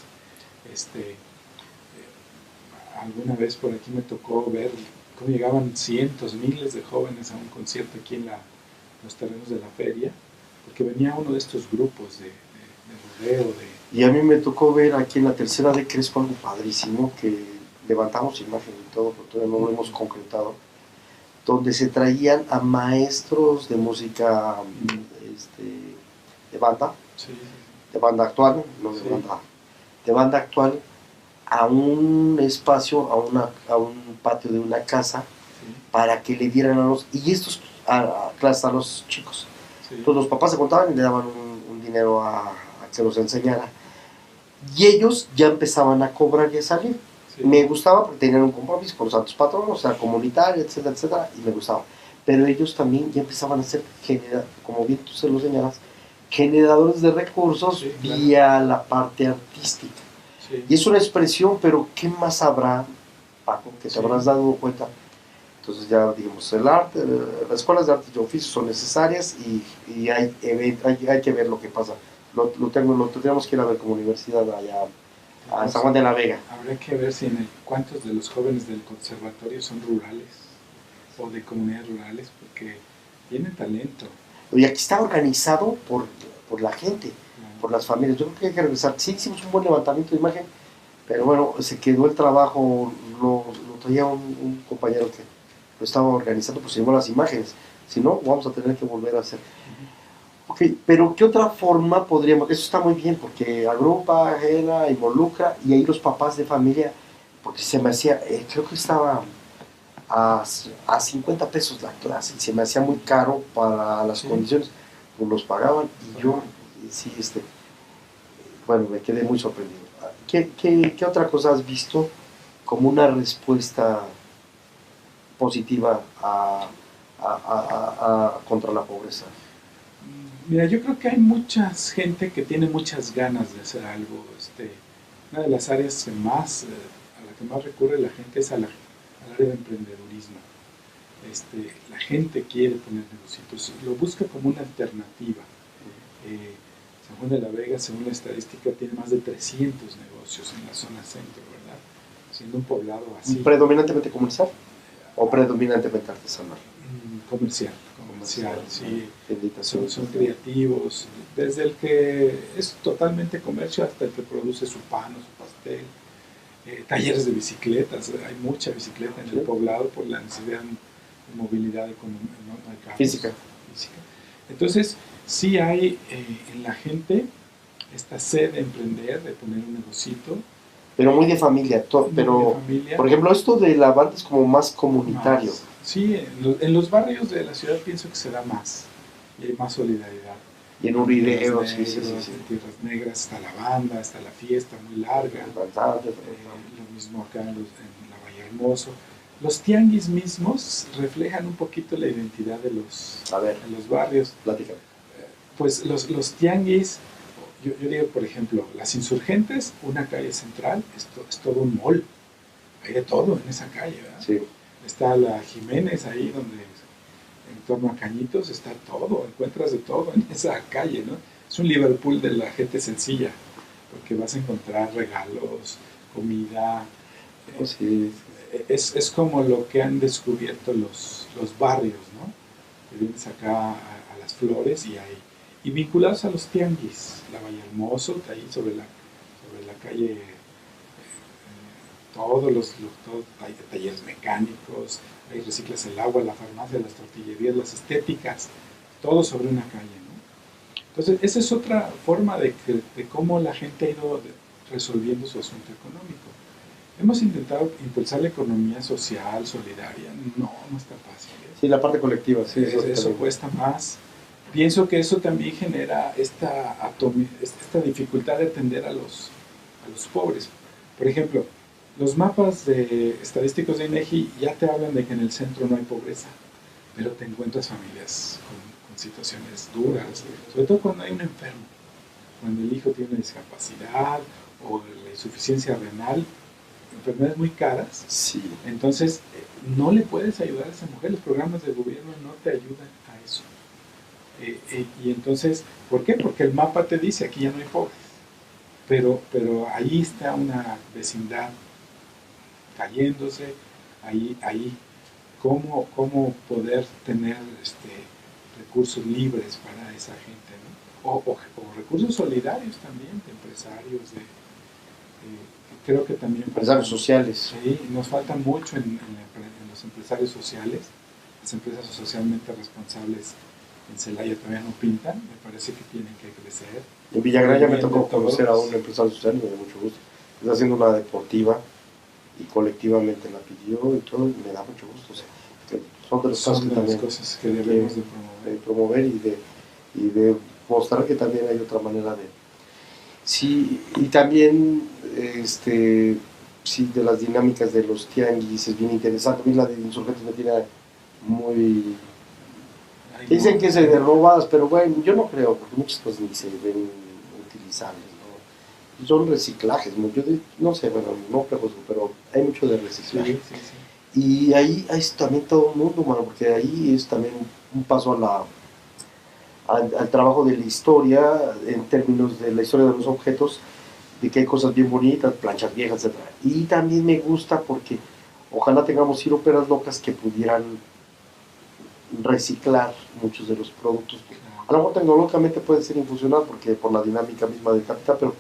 Alguna vez por aquí me tocó ver cómo llegaban cientos, miles de jóvenes a un concierto aquí en los terrenos de la feria, porque venía uno de estos grupos de rodeo. Y a mí me tocó ver aquí en la tercera de Crespo algo padrísimo, que levantamos imagen y todo, pero todavía no lo hemos concretado, donde se traían a maestros de música de banda, sí, de banda actual, no de, de banda actual, a un espacio, a un patio de una casa, para que le dieran a los, y estos a clases a los chicos. Entonces los papás se contaban y le daban un dinero a que los enseñara. Y ellos ya empezaban a cobrar y a salir. Me gustaba porque tenían un compromiso con los santos patronos, o sea, comunitario, etcétera, etcétera, y me gustaba. Pero ellos también ya empezaban a ser, como bien tú se lo señalas, generadores de recursos vía la parte artística. Y es una expresión, pero ¿qué más habrá Paco, que te Sí. habrás dado cuenta. Entonces ya digamos, el arte, las escuelas de arte y oficios son necesarias y hay que ver lo que pasa. Lo tendríamos que ir a ver como universidad allá a San Juan de la Vega. Habrá que ver si cuántos de los jóvenes del conservatorio son rurales o de comunidades rurales, porque tienen talento. Y aquí está organizado por la gente, por las familias. Yo creo que hay que regresar. Sí, hicimos un buen levantamiento de imagen, pero bueno, se quedó el trabajo, lo traía un compañero que lo estaba organizando, pues se llevó las imágenes. Si no, vamos a tener que volver a hacer. Ok, pero ¿qué otra forma podríamos? Eso está muy bien porque agrupa, ajena, involucra y ahí los papás de familia, porque se me hacía, creo que estaba a 50 pesos la clase y se me hacía muy caro para las condiciones, pues los pagaban y yo, sí, bueno, me quedé muy sorprendido. ¿Qué otra cosa has visto como una respuesta positiva contra la pobreza? Mira, yo creo que hay mucha gente que tiene muchas ganas de hacer algo. Una de las áreas que más, a la que más recurre la gente es al área de emprendedurismo. La gente quiere poner negocios, lo busca como una alternativa. San Juan de la Vega, según la estadística, tiene más de 300 negocios en la zona centro, ¿verdad? Siendo un poblado así. ¿Predominantemente comercial o predominantemente artesanal? Comercial, sí. Son Sí. creativos, desde el que es totalmente comercio hasta el que produce su pan o su pastel. Talleres de bicicletas, hay mucha bicicleta en el poblado por la necesidad de movilidad económica, ¿no? Física. Entonces, sí hay en la gente esta sed de emprender, de poner un negocito. Pero muy de familia, pero de familia. Por ejemplo, esto de la banda es como más comunitario. Sí, en los barrios de la ciudad pienso que se da más, y hay más solidaridad. Y en Uririo, sí. En Tierras Negras está la banda, está la fiesta muy larga. Lo mismo acá en la Valle Hermoso. Los tianguis mismos reflejan un poquito la identidad de los barrios. Platícame. Pues los tianguis, yo digo, por ejemplo, las Insurgentes, una calle central, es todo un mall. Hay de todo en esa calle, ¿verdad? Sí. Está la Jiménez ahí, donde en torno a Cañitos está todo, encuentras de todo en esa calle, ¿no? Es un Liverpool de la gente sencilla, porque vas a encontrar regalos, comida. Sí. Es como lo que han descubierto los barrios, ¿no? Que vienes acá a Las Flores y vinculados a los tianguis, la Valle Hermoso, ahí sobre la calle, hay talleres mecánicos, hay reciclas el agua, la farmacia, las tortillerías, las estéticas, todo sobre una calle, ¿no? Entonces, esa es otra forma de cómo la gente ha ido resolviendo su asunto económico. Hemos intentado impulsar la economía social, solidaria. No está fácil. Sí, la parte colectiva, sí. Eso cuesta más. Pienso que eso también genera esta dificultad de atender a los pobres. Por ejemplo, los mapas estadísticos de INEGI ya te hablan de que en el centro no hay pobreza, pero te encuentras familias con situaciones duras, sobre todo cuando hay un enfermo, cuando el hijo tiene una discapacidad o la insuficiencia renal, enfermedades muy caras. Sí. Entonces, no le puedes ayudar a esa mujer, los programas del gobierno no te ayudan a eso. Y entonces, ¿por qué? Porque el mapa te dice, aquí ya no hay pobres. Pero ahí está una vecindad cayéndose, ahí cómo poder tener recursos libres para esa gente, ¿no? O recursos solidarios también, de empresarios, creo que también empresarios sociales. Sí, nos falta mucho en los empresarios sociales. Las empresas socialmente responsables en Celaya todavía no pintan, me parece que tienen que crecer. En Villagrán ya me tocó conocer a un empresario social y me dio mucho gusto. Está haciendo una deportiva y colectivamente la pidió y todo, y me da mucho gusto. O sea, son de los casos que también cosas que debemos de promover y de mostrar que también hay otra manera de... Sí, y también sí, de las dinámicas de los tianguis es bien interesante. A mí la de Insurgentes me tiene muy... Dicen que se de robadas, pero bueno, yo no creo, porque muchas cosas ni se ven utilizables, ¿no? son reciclajes, ¿no? No sé, bueno, no prejuzgo, pero hay mucho de reciclaje. Sí, sí, sí. Y ahí es también todo el mundo, mano, porque ahí es también un paso al trabajo de la historia, en términos de la historia de los objetos, de que hay cosas bien bonitas, planchas viejas, etcétera. Y también me gusta porque ojalá tengamos óperas locas que pudieran reciclar muchos de los productos. A lo mejor tecnológicamente puede ser infusional porque por la dinámica misma del capital, pero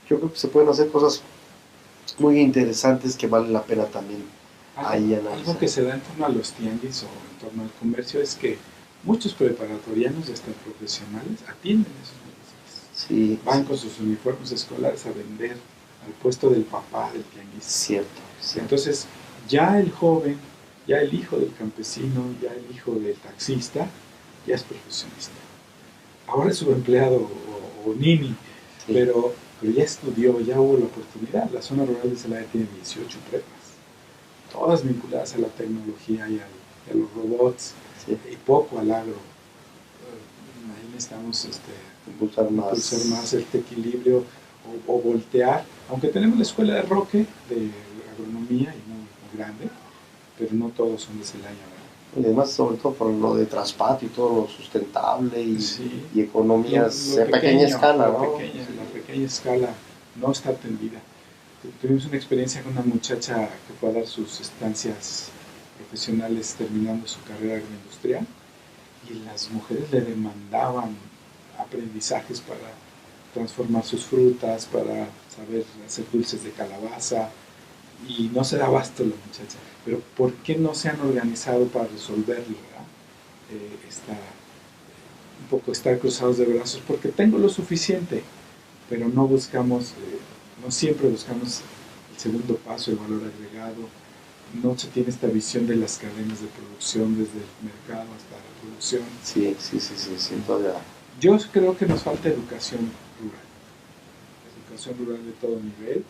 yo creo que se pueden hacer cosas muy interesantes que vale la pena también ahí analizar. Algo que se da en torno a los tianguis o en torno al comercio es que muchos preparatorianos y hasta profesionales atienden esos negocios. Sí, van con sus uniformes escolares a vender al puesto del papá del tianguis. Cierto, cierto. Entonces, ya el joven, ya el hijo del campesino, ya el hijo del taxista, ya es profesionista. Ahora es subempleado o nini, sí. pero ya estudió, ya hubo la oportunidad. La zona rural de Celaya tiene 18 prepas, todas vinculadas a la tecnología y a los robots, sí. y poco al agro. Ahí necesitamos impulsar más este equilibrio o voltear, aunque tenemos la escuela de Roque de agronomía y muy grande, pero no todos son de Celaya, ¿verdad? Y además, sobre todo por lo de Traspato y todo lo sustentable y, sí. y economías lo en pequeña escala, ¿no? La pequeña escala no está atendida. Tuvimos una experiencia con una muchacha que fue a dar sus estancias profesionales terminando su carrera agroindustrial y las mujeres le demandaban aprendizajes para transformar sus frutas, para saber hacer dulces de calabaza, y no se da abasto la muchacha. Pero ¿por qué no se han organizado para resolverlo? Un poco estar cruzados de brazos, porque tengo lo suficiente, pero no buscamos, no siempre buscamos el segundo paso, el valor agregado. No se tiene esta visión de las cadenas de producción desde el mercado hasta la producción. Sí, todavía. Yo creo que nos falta educación rural de todo nivel.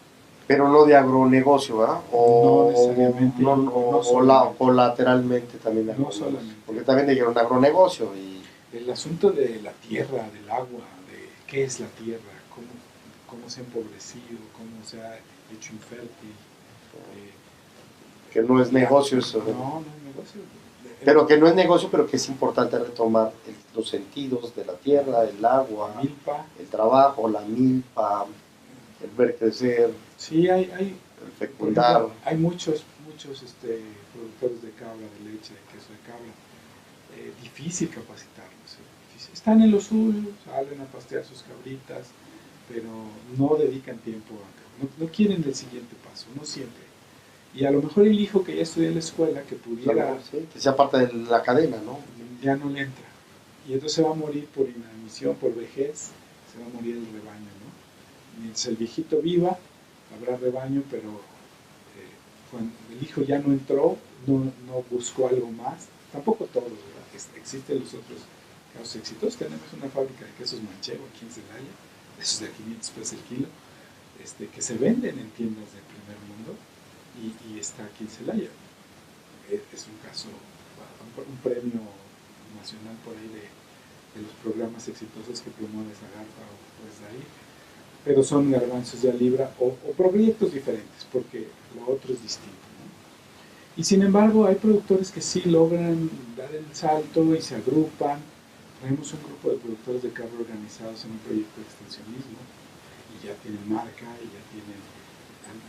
Pero no de agronegocio, ¿verdad? No necesariamente. O colateralmente también. No solamente. Porque también hay un agronegocio. El asunto de la tierra, del agua, de qué es la tierra, cómo se ha empobrecido, cómo se ha hecho infértil. Que no es negocio eso. No es negocio. Pero que no es negocio, pero que es importante retomar los sentidos de la tierra, el agua, la milpa, el trabajo, la milpa, el ver crecer, sí, el fecundar. Ejemplo, hay muchos productores de cabra, de leche, de queso de cabra. Difícil capacitarlos. Difícil. Están en lo suyo, salen a pastear sus cabritas, pero no dedican tiempo no quieren el siguiente paso, no siempre. Y a lo mejor el hijo que ya estudia en la escuela, que pudiera... Sí, que sea parte de la cadena, ¿no? Ya no le entra. Y entonces se va a morir por inanición, por vejez, se va a morir el rebaño, ¿no? Mientras el viejito viva, habrá rebaño, pero cuando el hijo ya no entró, no buscó algo más, tampoco todos, ¿verdad? Existen los otros casos exitosos. Tenemos una fábrica de quesos manchego aquí en Celaya, esos de 500 pesos el kilo, que se venden en tiendas del primer mundo y está aquí en Celaya. Es un caso, un premio nacional por ahí de los programas exitosos que promueve Zagarpa o de ahí. Pero son garbanzos de a libra o proyectos diferentes, porque lo otro es distinto, ¿no? Y sin embargo, hay productores que sí logran dar el salto y se agrupan. Tenemos un grupo de productores de carne organizados en un proyecto de extensionismo y ya tienen marca y ya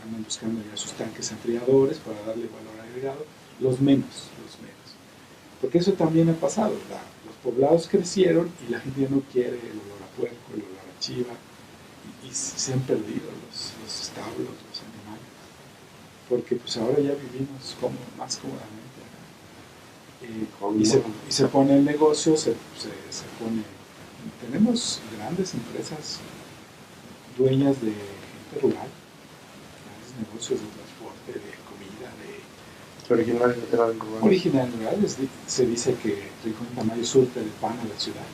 andan buscando ya sus tanques enfriadores para darle valor agregado, los menos. Porque eso también ha pasado, ¿verdad? Los poblados crecieron y la gente ya no quiere el olor a puerco, el olor a chiva, y se han perdido los establos, los animales, porque pues ahora ya vivimos más cómodamente, y se pone el negocio, se pone, tenemos grandes empresas dueñas de gente rural, grandes negocios de transporte, de comida, original rural, se dice que Rincón Tamayo surte de pan a la ciudad,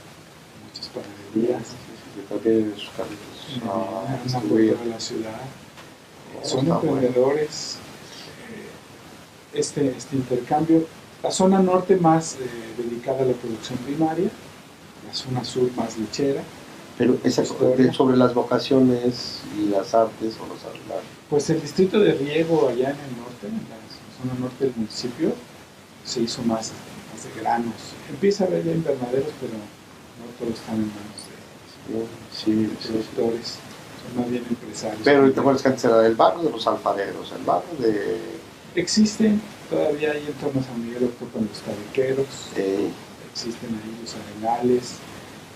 muchas panaderías. También sus carritos. De la ciudad. Son emprendedores. Este intercambio, la zona norte más dedicada a la producción primaria, la zona sur más lechera, Pero historia. sobre las vocaciones y las artes o los artes. Pues el distrito de riego allá en el norte, en la zona norte del municipio, se hizo más de granos. Empieza a haber ya invernaderos, pero no todos están en manos de productores, son más bien empresarios. Pero te acuerdas que antes era el barrio de los alfareros, el barrio de... Existen, todavía hay en torno a San Miguel ocupan los tabiqueros, existen ahí los arenales,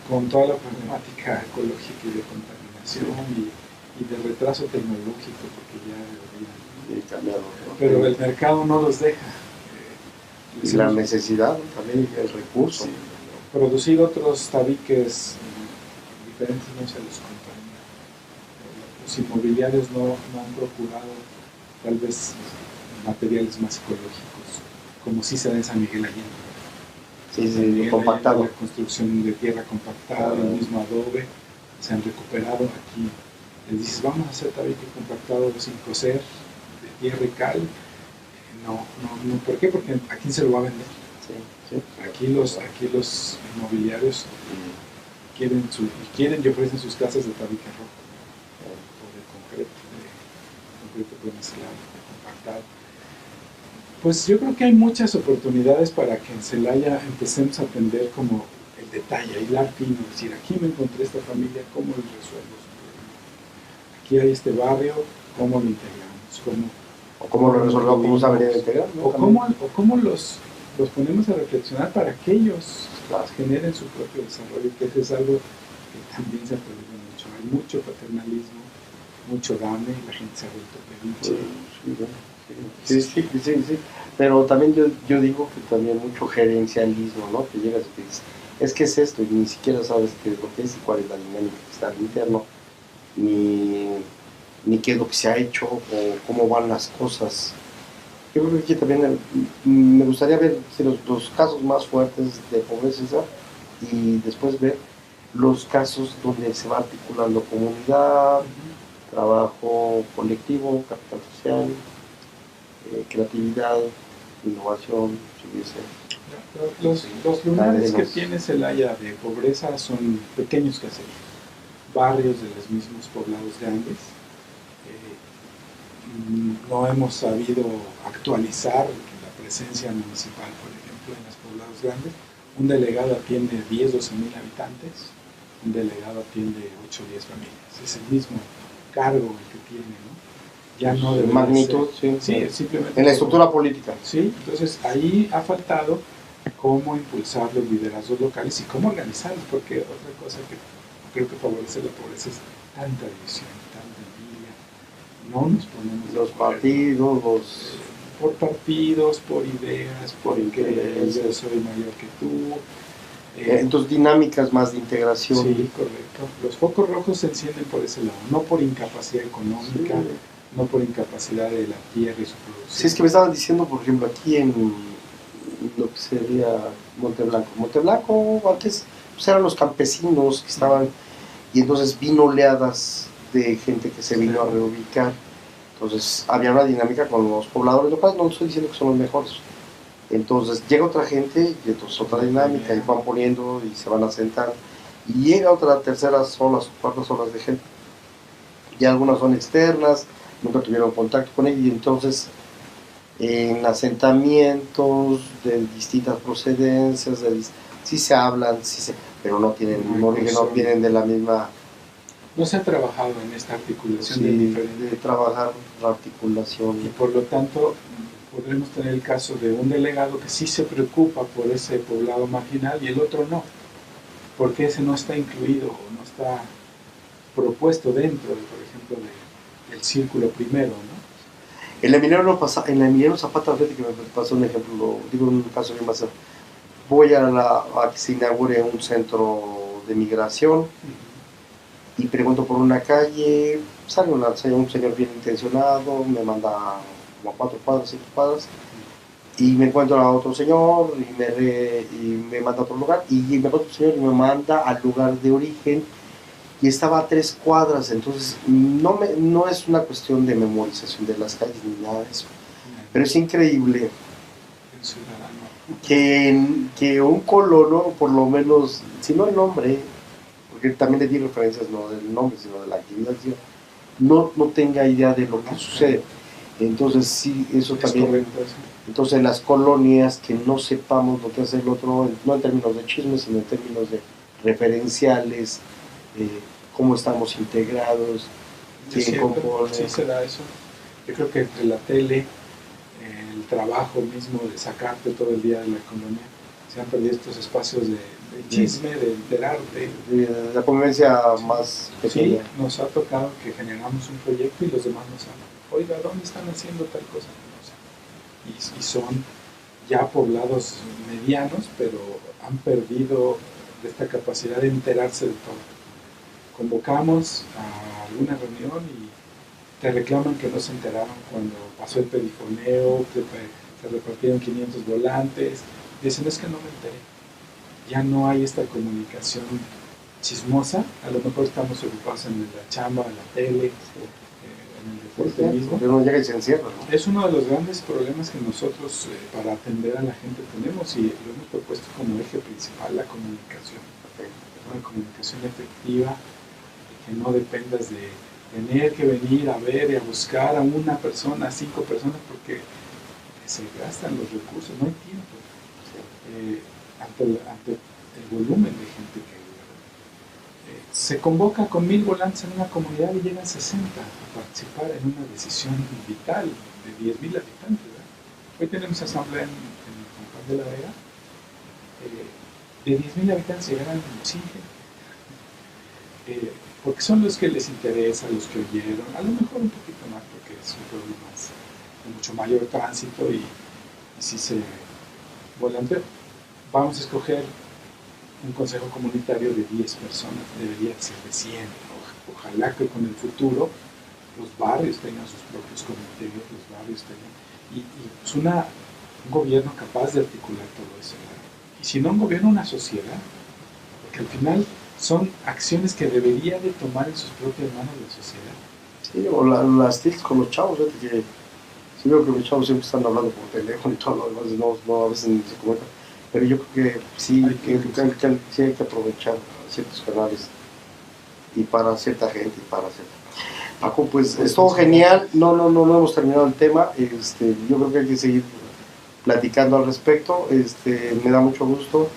con toda la problemática ecológica y de contaminación y de retraso tecnológico, porque ya deberían cambiado. Pero el mercado no los deja. Y la necesidad también, el recurso. Sí, producir otros tabiques diferentes no se los compañía. Los inmobiliarios no han procurado tal vez materiales más ecológicos, como sí se da en San Miguel Allende. Sí, compactado. La construcción de tierra compactada, el mismo adobe, se han recuperado aquí. Les dices, vamos a hacer tabique compactado sin coser, de tierra y cal. No. ¿Por qué? Porque ¿a quién se lo va a vender? Sí. Aquí los inmobiliarios quieren y ofrecen sus casas de tabique rojo, o de concreto pensilado, compactado. Pues yo creo que hay muchas oportunidades para que en Celaya empecemos a atender como el detalle, hilar fino, es decir, aquí me encontré esta familia, ¿cómo les resuelvo su problema? Aquí hay este barrio, ¿cómo lo integramos? ¿Cómo lo resolvemos? ¿Cómo saber integrar? ¿no? O cómo los ponemos a reflexionar para que ellos generen su propio desarrollo, que eso es algo que también se ha perdido mucho. Hay mucho paternalismo, mucho dame, la gente se ha vuelto peluche. Sí. Pero también yo digo que también mucho gerencialismo, ¿no? Que llegas y te dices, es que es esto, y ni siquiera sabes qué es lo que es y cuál es la dinámica que está al interno, ni qué es lo que se ha hecho o cómo van las cosas. Yo creo que aquí también me gustaría ver los casos más fuertes de pobreza y después ver los casos donde se va articulando comunidad, trabajo colectivo, capital social, creatividad, innovación, Los lugares que tiene Celaya de pobreza son pequeños caseríos, barrios de los mismos poblados grandes. No hemos sabido actualizar la presencia municipal, por ejemplo, en los poblados grandes. Un delegado atiende 10, 12 mil habitantes, un delegado atiende 8 o 10 familias. Es el mismo cargo el que tiene, ¿no? Ya no de magnitud, sí, simplemente en la estructura política. Sí, entonces ahí ha faltado cómo impulsar los liderazgos locales y cómo organizarlos, porque otra cosa que creo que favorece la pobreza es tanta división, tanta envidia. No nos ponemos los partidos, por partidos, por ideas, porque yo soy mayor que tú. Entonces dinámicas más de integración. Sí, correcto. Los focos rojos se encienden por ese lado, no por incapacidad económica, no por incapacidad de la tierra y su producción. Sí, es que me estaban diciendo, por ejemplo, aquí en lo que sería Monteblanco, antes pues eran los campesinos que estaban, y entonces vino oleadas de gente que se vino a reubicar. Entonces había una dinámica con los pobladores locales, no estoy diciendo que son los mejores. Entonces llega otra gente y entonces otra dinámica y van poniendo y se van a sentar. Y llega otra terceras olas o cuartas olas de gente. Y algunas son externas, nunca tuvieron contacto con ella y entonces en asentamientos de distintas procedencias, sí se hablan, pero no tienen, no vienen de la misma... No se ha trabajado en esta articulación de trabajar la articulación. Y por lo tanto, podremos tener el caso de un delegado que sí se preocupa por ese poblado marginal y el otro no, porque ese no está incluido o no está propuesto dentro, por ejemplo, del círculo primero, ¿no? En la Emiliano Zapata, fíjate que me pasó un ejemplo, digo un caso bien más. Voy a que se inaugure un centro de migración y pregunto por una calle, sale un señor bien intencionado, me manda como a 4 cuadras, 5 cuadras, y me encuentro a otro señor y me manda a otro lugar, y me encuentro a otro señor y me manda al lugar de origen, y estaba a 3 cuadras, entonces no es una cuestión de memorización de las calles ni nada de eso, pero es increíble que un colono, por lo menos, si no el nombre, porque porque también le di referencias no del nombre, sino de la actividad, no tenga idea de lo que sucede. Entonces sí, eso Es también. correcto eso. Entonces en las colonias que no sepamos lo que hace el otro, no en términos de chismes, sino en términos de referenciales, cómo estamos integrados, quién compone. Sí se da eso. Yo creo que entre la tele, el trabajo mismo de sacarte todo el día de la economía, se han perdido estos espacios de chisme, de enterarte. La convivencia más pequeña. Sí, nos ha tocado que generamos un proyecto y los demás nos hablan. Oiga, ¿dónde están haciendo tal cosa? Y son ya poblados medianos, pero han perdido esta capacidad de enterarse de todo. Convocamos a alguna reunión y te reclaman que no se enteraron cuando pasó el perifoneo, se repartieron 500 volantes. Dicen, es que no me enteré. Ya no hay esta comunicación chismosa. A lo mejor estamos ocupados en la chamba, en la tele, en el deporte mismo. Pero no llega y se encierra, ¿no? Es uno de los grandes problemas que nosotros para atender a la gente tenemos, y lo hemos propuesto como eje principal, la comunicación. Una comunicación efectiva, que no dependas de tener que venir a ver y a buscar a una persona, a 5 personas, porque se gastan los recursos, no hay tiempo. Ante el volumen de gente que se convoca con 1000 volantes en una comunidad y llegan 60 a participar en una decisión vital de 10,000 habitantes, ¿verdad? Hoy tenemos asamblea en San Juan de la Vega, de 10,000 habitantes llegarán 5, porque son los que les interesa, los que oyeron, a lo mejor un poquito más, porque es un pueblo más, de mucho mayor tránsito, y si se volantea, vamos a escoger un consejo comunitario de 10 personas, debería ser de 100. Ojalá que con el futuro los barrios tengan sus propios comités, los barrios tengan, y es un gobierno capaz de articular todo eso, ¿verdad? Y si no un gobierno, una sociedad, porque al final son acciones que debería de tomar en sus propias manos la sociedad. Sí, o las TICs con los chavos, que sí veo que los chavos siempre están hablando por teléfono y todo lo demás, no a veces ni se comentan. Pero yo creo que sí sí hay que aprovechar ciertos canales y para cierta gente y para cierta. Paco, pues es todo genial, no hemos terminado el tema, yo creo que hay que seguir platicando al respecto, me da mucho gusto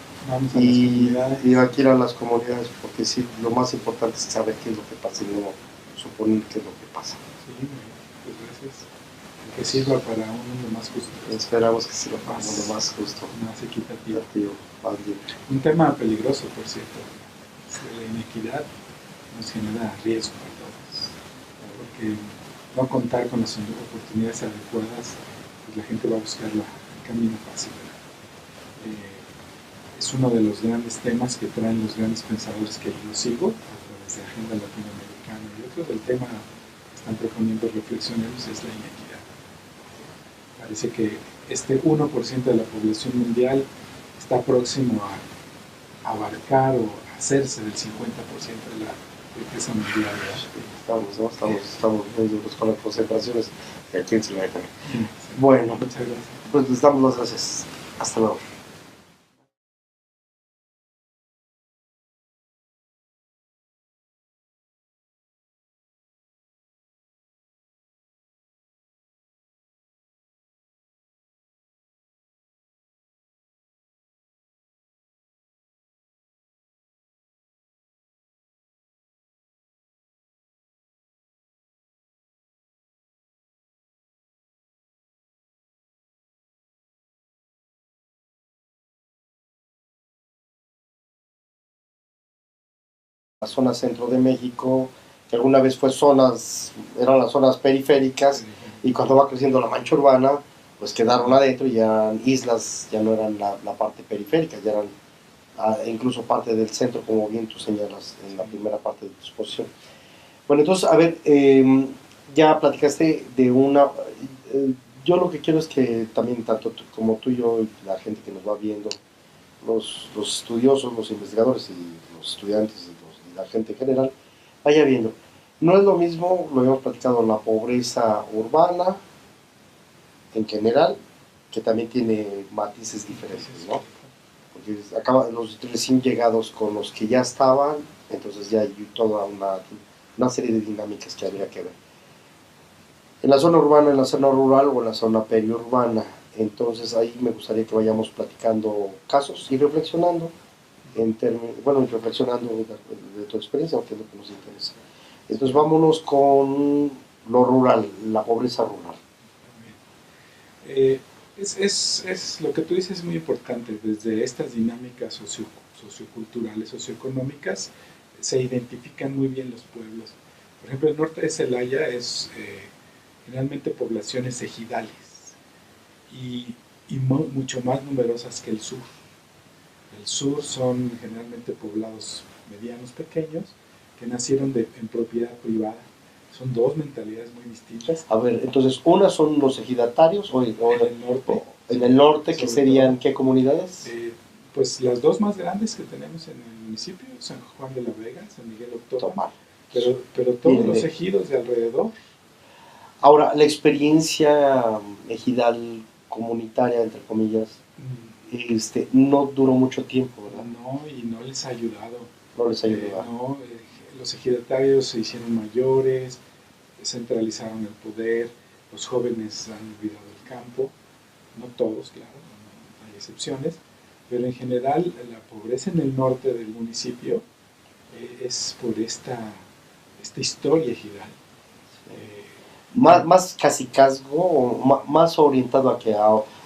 y hay que ir a las comunidades, porque sí, lo más importante es saber qué es lo que pasa y no suponer qué es lo que pasa. Sí, pues gracias. Que sirva para un mundo más justo. Esperamos que sirva para un mundo más justo, más equitativo. Más libre. Un tema peligroso, por cierto. La inequidad nos genera riesgo a todos, porque no contar con las oportunidades adecuadas, pues la gente va a buscar el camino fácil. Es uno de los grandes temas que traen los grandes pensadores que yo sigo a través de Agenda Latinoamericana y otros. El tema que están proponiendo reflexionarios es la inequidad. Parece que este 1% de la población mundial está próximo a abarcar o hacerse del 50% de la riqueza mundial. Estamos muy duros con las concentraciones y aquí en Silvania también. Sí. Bueno, Muchas gracias. Pues les damos las gracias. Hasta luego. La zona centro de México, que alguna vez eran las zonas periféricas, y cuando va creciendo la mancha urbana, pues quedaron adentro y ya eran islas, ya no eran la parte periférica, ya eran incluso parte del centro, como bien tú señalas en la primera parte de tu exposición. Bueno, entonces, a ver, ya platicaste de yo lo que quiero es que también, tanto tú, como tú y yo, y la gente que nos va viendo, los estudiosos, los investigadores y los estudiantes y la gente en general, vaya viendo. No es lo mismo, lo habíamos platicado, la pobreza urbana en general, que también tiene matices diferentes, ¿no? Porque los recién llegados con los que ya estaban, Entonces ya hay toda una serie de dinámicas que habría que ver. En la zona urbana, en la zona rural o en la zona periurbana. Entonces ahí me gustaría que vayamos platicando casos y reflexionando y reflexionando de tu experiencia, aunque es lo que nos interesa. Entonces vámonos con lo rural, la pobreza rural. Es lo que tú dices es muy importante. Desde estas dinámicas socioculturales, socioeconómicas, se identifican muy bien los pueblos. Por ejemplo, el norte de Celaya es generalmente poblaciones ejidales y mucho más numerosas que el sur. El sur son generalmente poblados medianos, pequeños, que nacieron en propiedad privada. Son dos mentalidades muy distintas. A ver, entonces, una son los ejidatarios en el norte, que serían, ¿qué comunidades? Pues las dos más grandes que tenemos en el municipio, San Juan de la Vega, San Miguel Octopan, pero todos los ejidos de alrededor. Ahora, la experiencia ejidal comunitaria, entre comillas, no duró mucho tiempo, ¿verdad? No, y no les ha ayudado. No les ayudó. Los ejidatarios se hicieron mayores, centralizaron el poder, los jóvenes han olvidado el campo, no todos, claro, no hay excepciones, pero en general la pobreza en el norte del municipio es por esta historia ejidal. Más cacicazgo, más orientado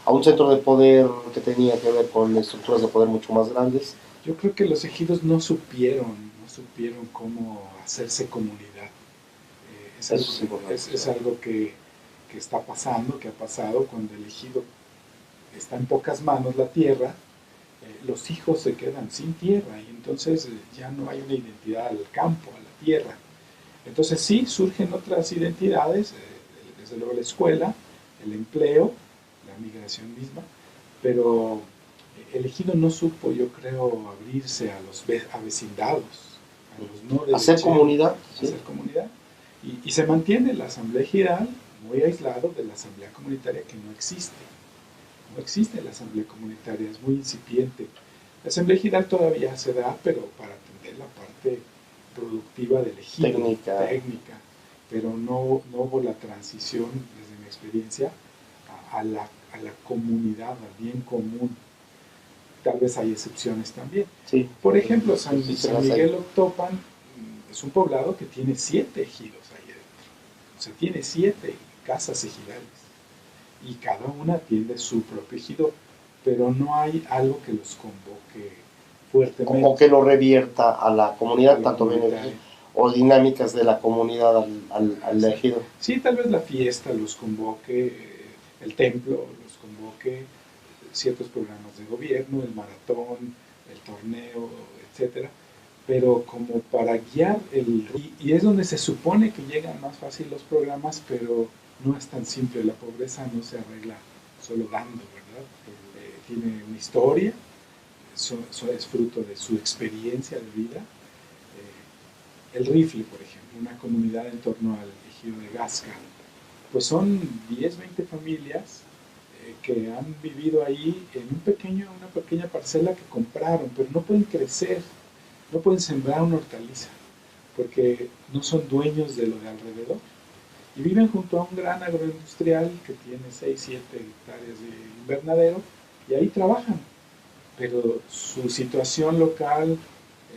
a un centro de poder que tenía que ver con estructuras de poder mucho más grandes. Yo creo que los ejidos no supieron cómo hacerse comunidad. Es algo que está pasando, que ha pasado cuando el ejido está en pocas manos la tierra, los hijos se quedan sin tierra y entonces ya no hay una identidad al campo, a la tierra. Entonces sí, surgen otras identidades, desde luego la escuela, el empleo, la migración misma, pero el ejido no supo, yo creo, abrirse a los vecindados, a los no de hacer comunidad. ¿sí? Hacer comunidad. Y se mantiene la asamblea ejidal muy aislado de la asamblea comunitaria que no existe. No existe la asamblea comunitaria, es muy incipiente. La asamblea ejidal todavía se da, pero para atender la parte productiva del ejido, técnica, pero no hubo la transición, desde mi experiencia, a la comunidad, al bien común. Tal vez hay excepciones también. Sí. Por ejemplo, San Miguel Octopan es un poblado que tiene 7 ejidos ahí dentro. O sea, tiene 7 casas ejidales. Y cada una atiende su propio ejido, pero no hay algo que los convoque fuertemente. O que lo revierta a la comunidad, tanto beneficios o dinámicas de la comunidad al ejido. Sí, tal vez la fiesta los convoque, el templo los convoque, ciertos programas de gobierno, el maratón, el torneo, etcétera, pero como para guiar y es donde se supone que llegan más fácil los programas, pero no es tan simple. La pobreza no se arregla solo dando, ¿verdad? Tiene una historia, eso es fruto de su experiencia de vida. El Rifle, por ejemplo, una comunidad en torno al ejido de Gasca, pues son 10, 20 familias que han vivido ahí en una pequeña parcela que compraron, pero no pueden crecer, no pueden sembrar una hortaliza, porque no son dueños de lo de alrededor. Y viven junto a un gran agroindustrial que tiene 6, 7 hectáreas de invernadero, y ahí trabajan. Pero su situación local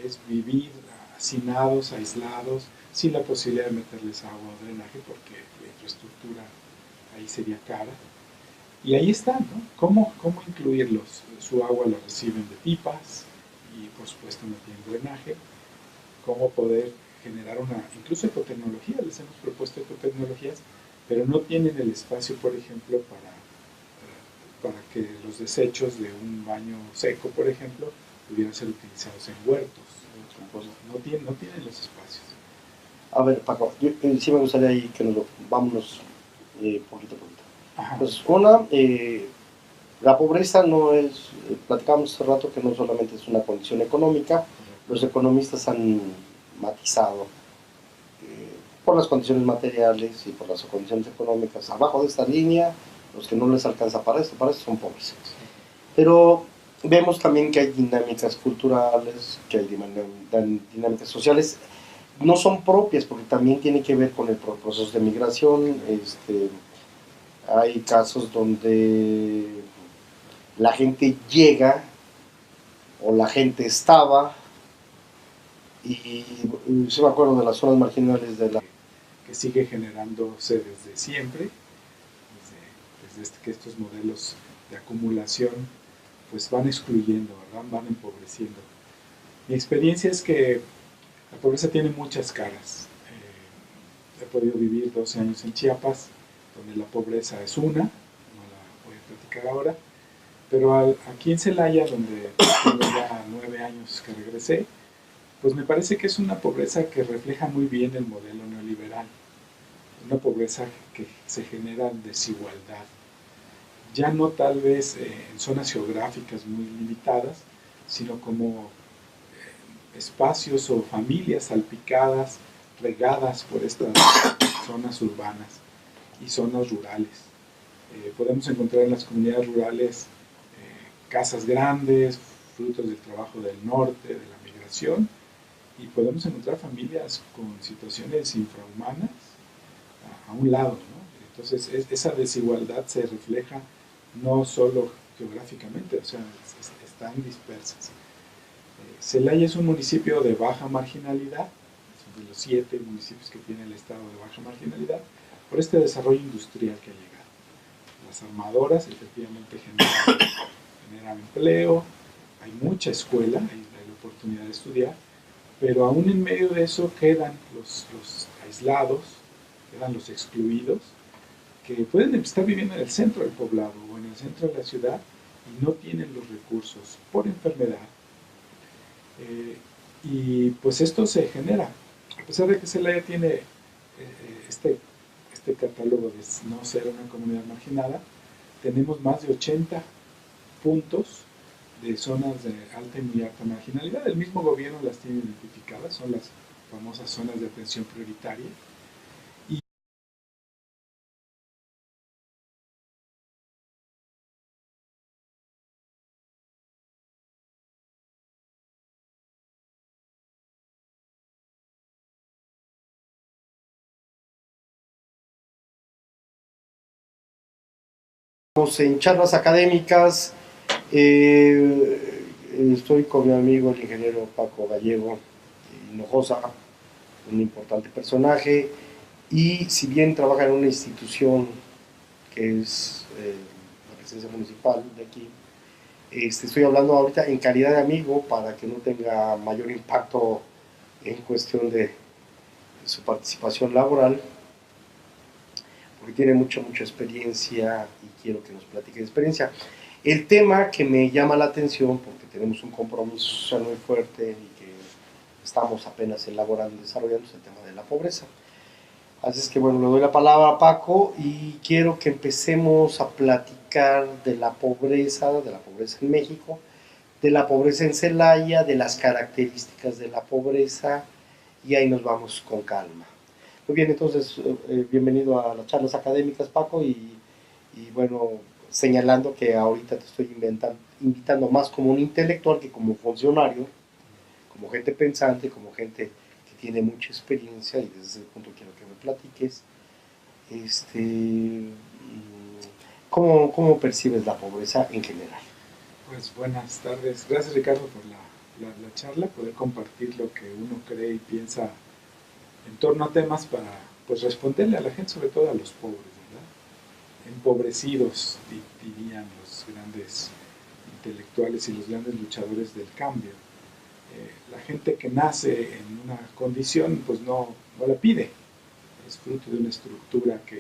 es vivir hacinados, aislados, sin la posibilidad de meterles agua o drenaje, porque la infraestructura ahí sería cara. Y ahí están, ¿no? ¿Cómo incluirlos? Su agua la reciben de pipas y por supuesto no tienen drenaje. ¿Cómo poder generar incluso ecotecnología? Les hemos propuesto ecotecnologías, pero no tienen el espacio, por ejemplo, para que los desechos de un baño seco, por ejemplo, pudieran ser utilizados en huertos. No tienen los espacios. A ver, Paco, yo sí me gustaría ahí que vámonos poquito a poquito. Ajá. Pues la pobreza no es, platicamos hace rato que no solamente es una condición económica, los economistas han matizado por las condiciones materiales y por las condiciones económicas. Abajo de esta línea, los que no les alcanza para esto son pobres. Pero vemos también que hay dinámicas culturales, que hay dinámicas sociales, no son propias porque también tiene que ver con el proceso de migración. Hay casos donde la gente llega o la gente estaba y sí me acuerdo de las zonas marginales de la... que sigue generándose desde siempre, desde que estos modelos de acumulación pues van excluyendo, ¿verdad? Van empobreciendo. Mi experiencia es que la pobreza tiene muchas caras. He podido vivir 12 años en Chiapas, donde la pobreza es una, no la voy a platicar ahora, pero aquí en Celaya, donde tengo ya 9 años que regresé, pues me parece que es una pobreza que refleja muy bien el modelo neoliberal, una pobreza que se genera en desigualdad, ya no tal vez en zonas geográficas muy limitadas, sino como espacios o familias salpicadas, regadas por estas zonas urbanas y zonas rurales. Podemos encontrar en las comunidades rurales casas grandes, frutos del trabajo del norte, de la migración, y podemos encontrar familias con situaciones infrahumanas a un lado, ¿no? Entonces esa desigualdad se refleja no solo geográficamente, o sea, están dispersas. Celaya es un municipio de baja marginalidad, es de los 7 municipios que tiene el estado de baja marginalidad, por este desarrollo industrial que ha llegado. Las armadoras efectivamente generan empleo, hay mucha escuela, hay la oportunidad de estudiar, pero aún en medio de eso quedan los aislados, quedan los excluidos, que pueden estar viviendo en el centro del poblado o en el centro de la ciudad y no tienen los recursos por enfermedad. Y pues esto se genera, a pesar de que Celaya tiene este catálogo de no ser una comunidad marginada, tenemos más de 80 puntos de zonas de alta y muy alta marginalidad. El mismo gobierno las tiene identificadas, son las famosas zonas de atención prioritaria. Y En charlas académicas, estoy con mi amigo el ingeniero Paco Gallego Hinojosa, un importante personaje, y si bien trabaja en una institución que es la presidencia municipal de aquí, estoy hablando ahorita en calidad de amigo para que no tenga mayor impacto en cuestión de su participación laboral, porque tiene mucha experiencia y quiero que nos platique de experiencia. El tema que me llama la atención, porque tenemos un compromiso social muy fuerte y que estamos apenas elaborando y desarrollando, es el tema de la pobreza. Así es que bueno, le doy la palabra a Paco y quiero que empecemos a platicar de la pobreza en México, de la pobreza en Celaya, de las características de la pobreza, y ahí nos vamos con calma. Muy bien, entonces, bienvenido a las charlas académicas, Paco, y bueno, señalando que ahorita te estoy invitando más como un intelectual que como funcionario, como gente pensante, como gente que tiene mucha experiencia, y desde ese punto quiero que me platiques, ¿cómo percibes la pobreza en general? pues buenas tardes, gracias Ricardo por la charla, poder compartir lo que uno cree y piensa en torno a temas para pues responderle a la gente, sobre todo a los pobres, ¿verdad? Empobrecidos, dirían los grandes intelectuales y los grandes luchadores del cambio. La gente que nace en una condición pues no la pide, es fruto de una estructura que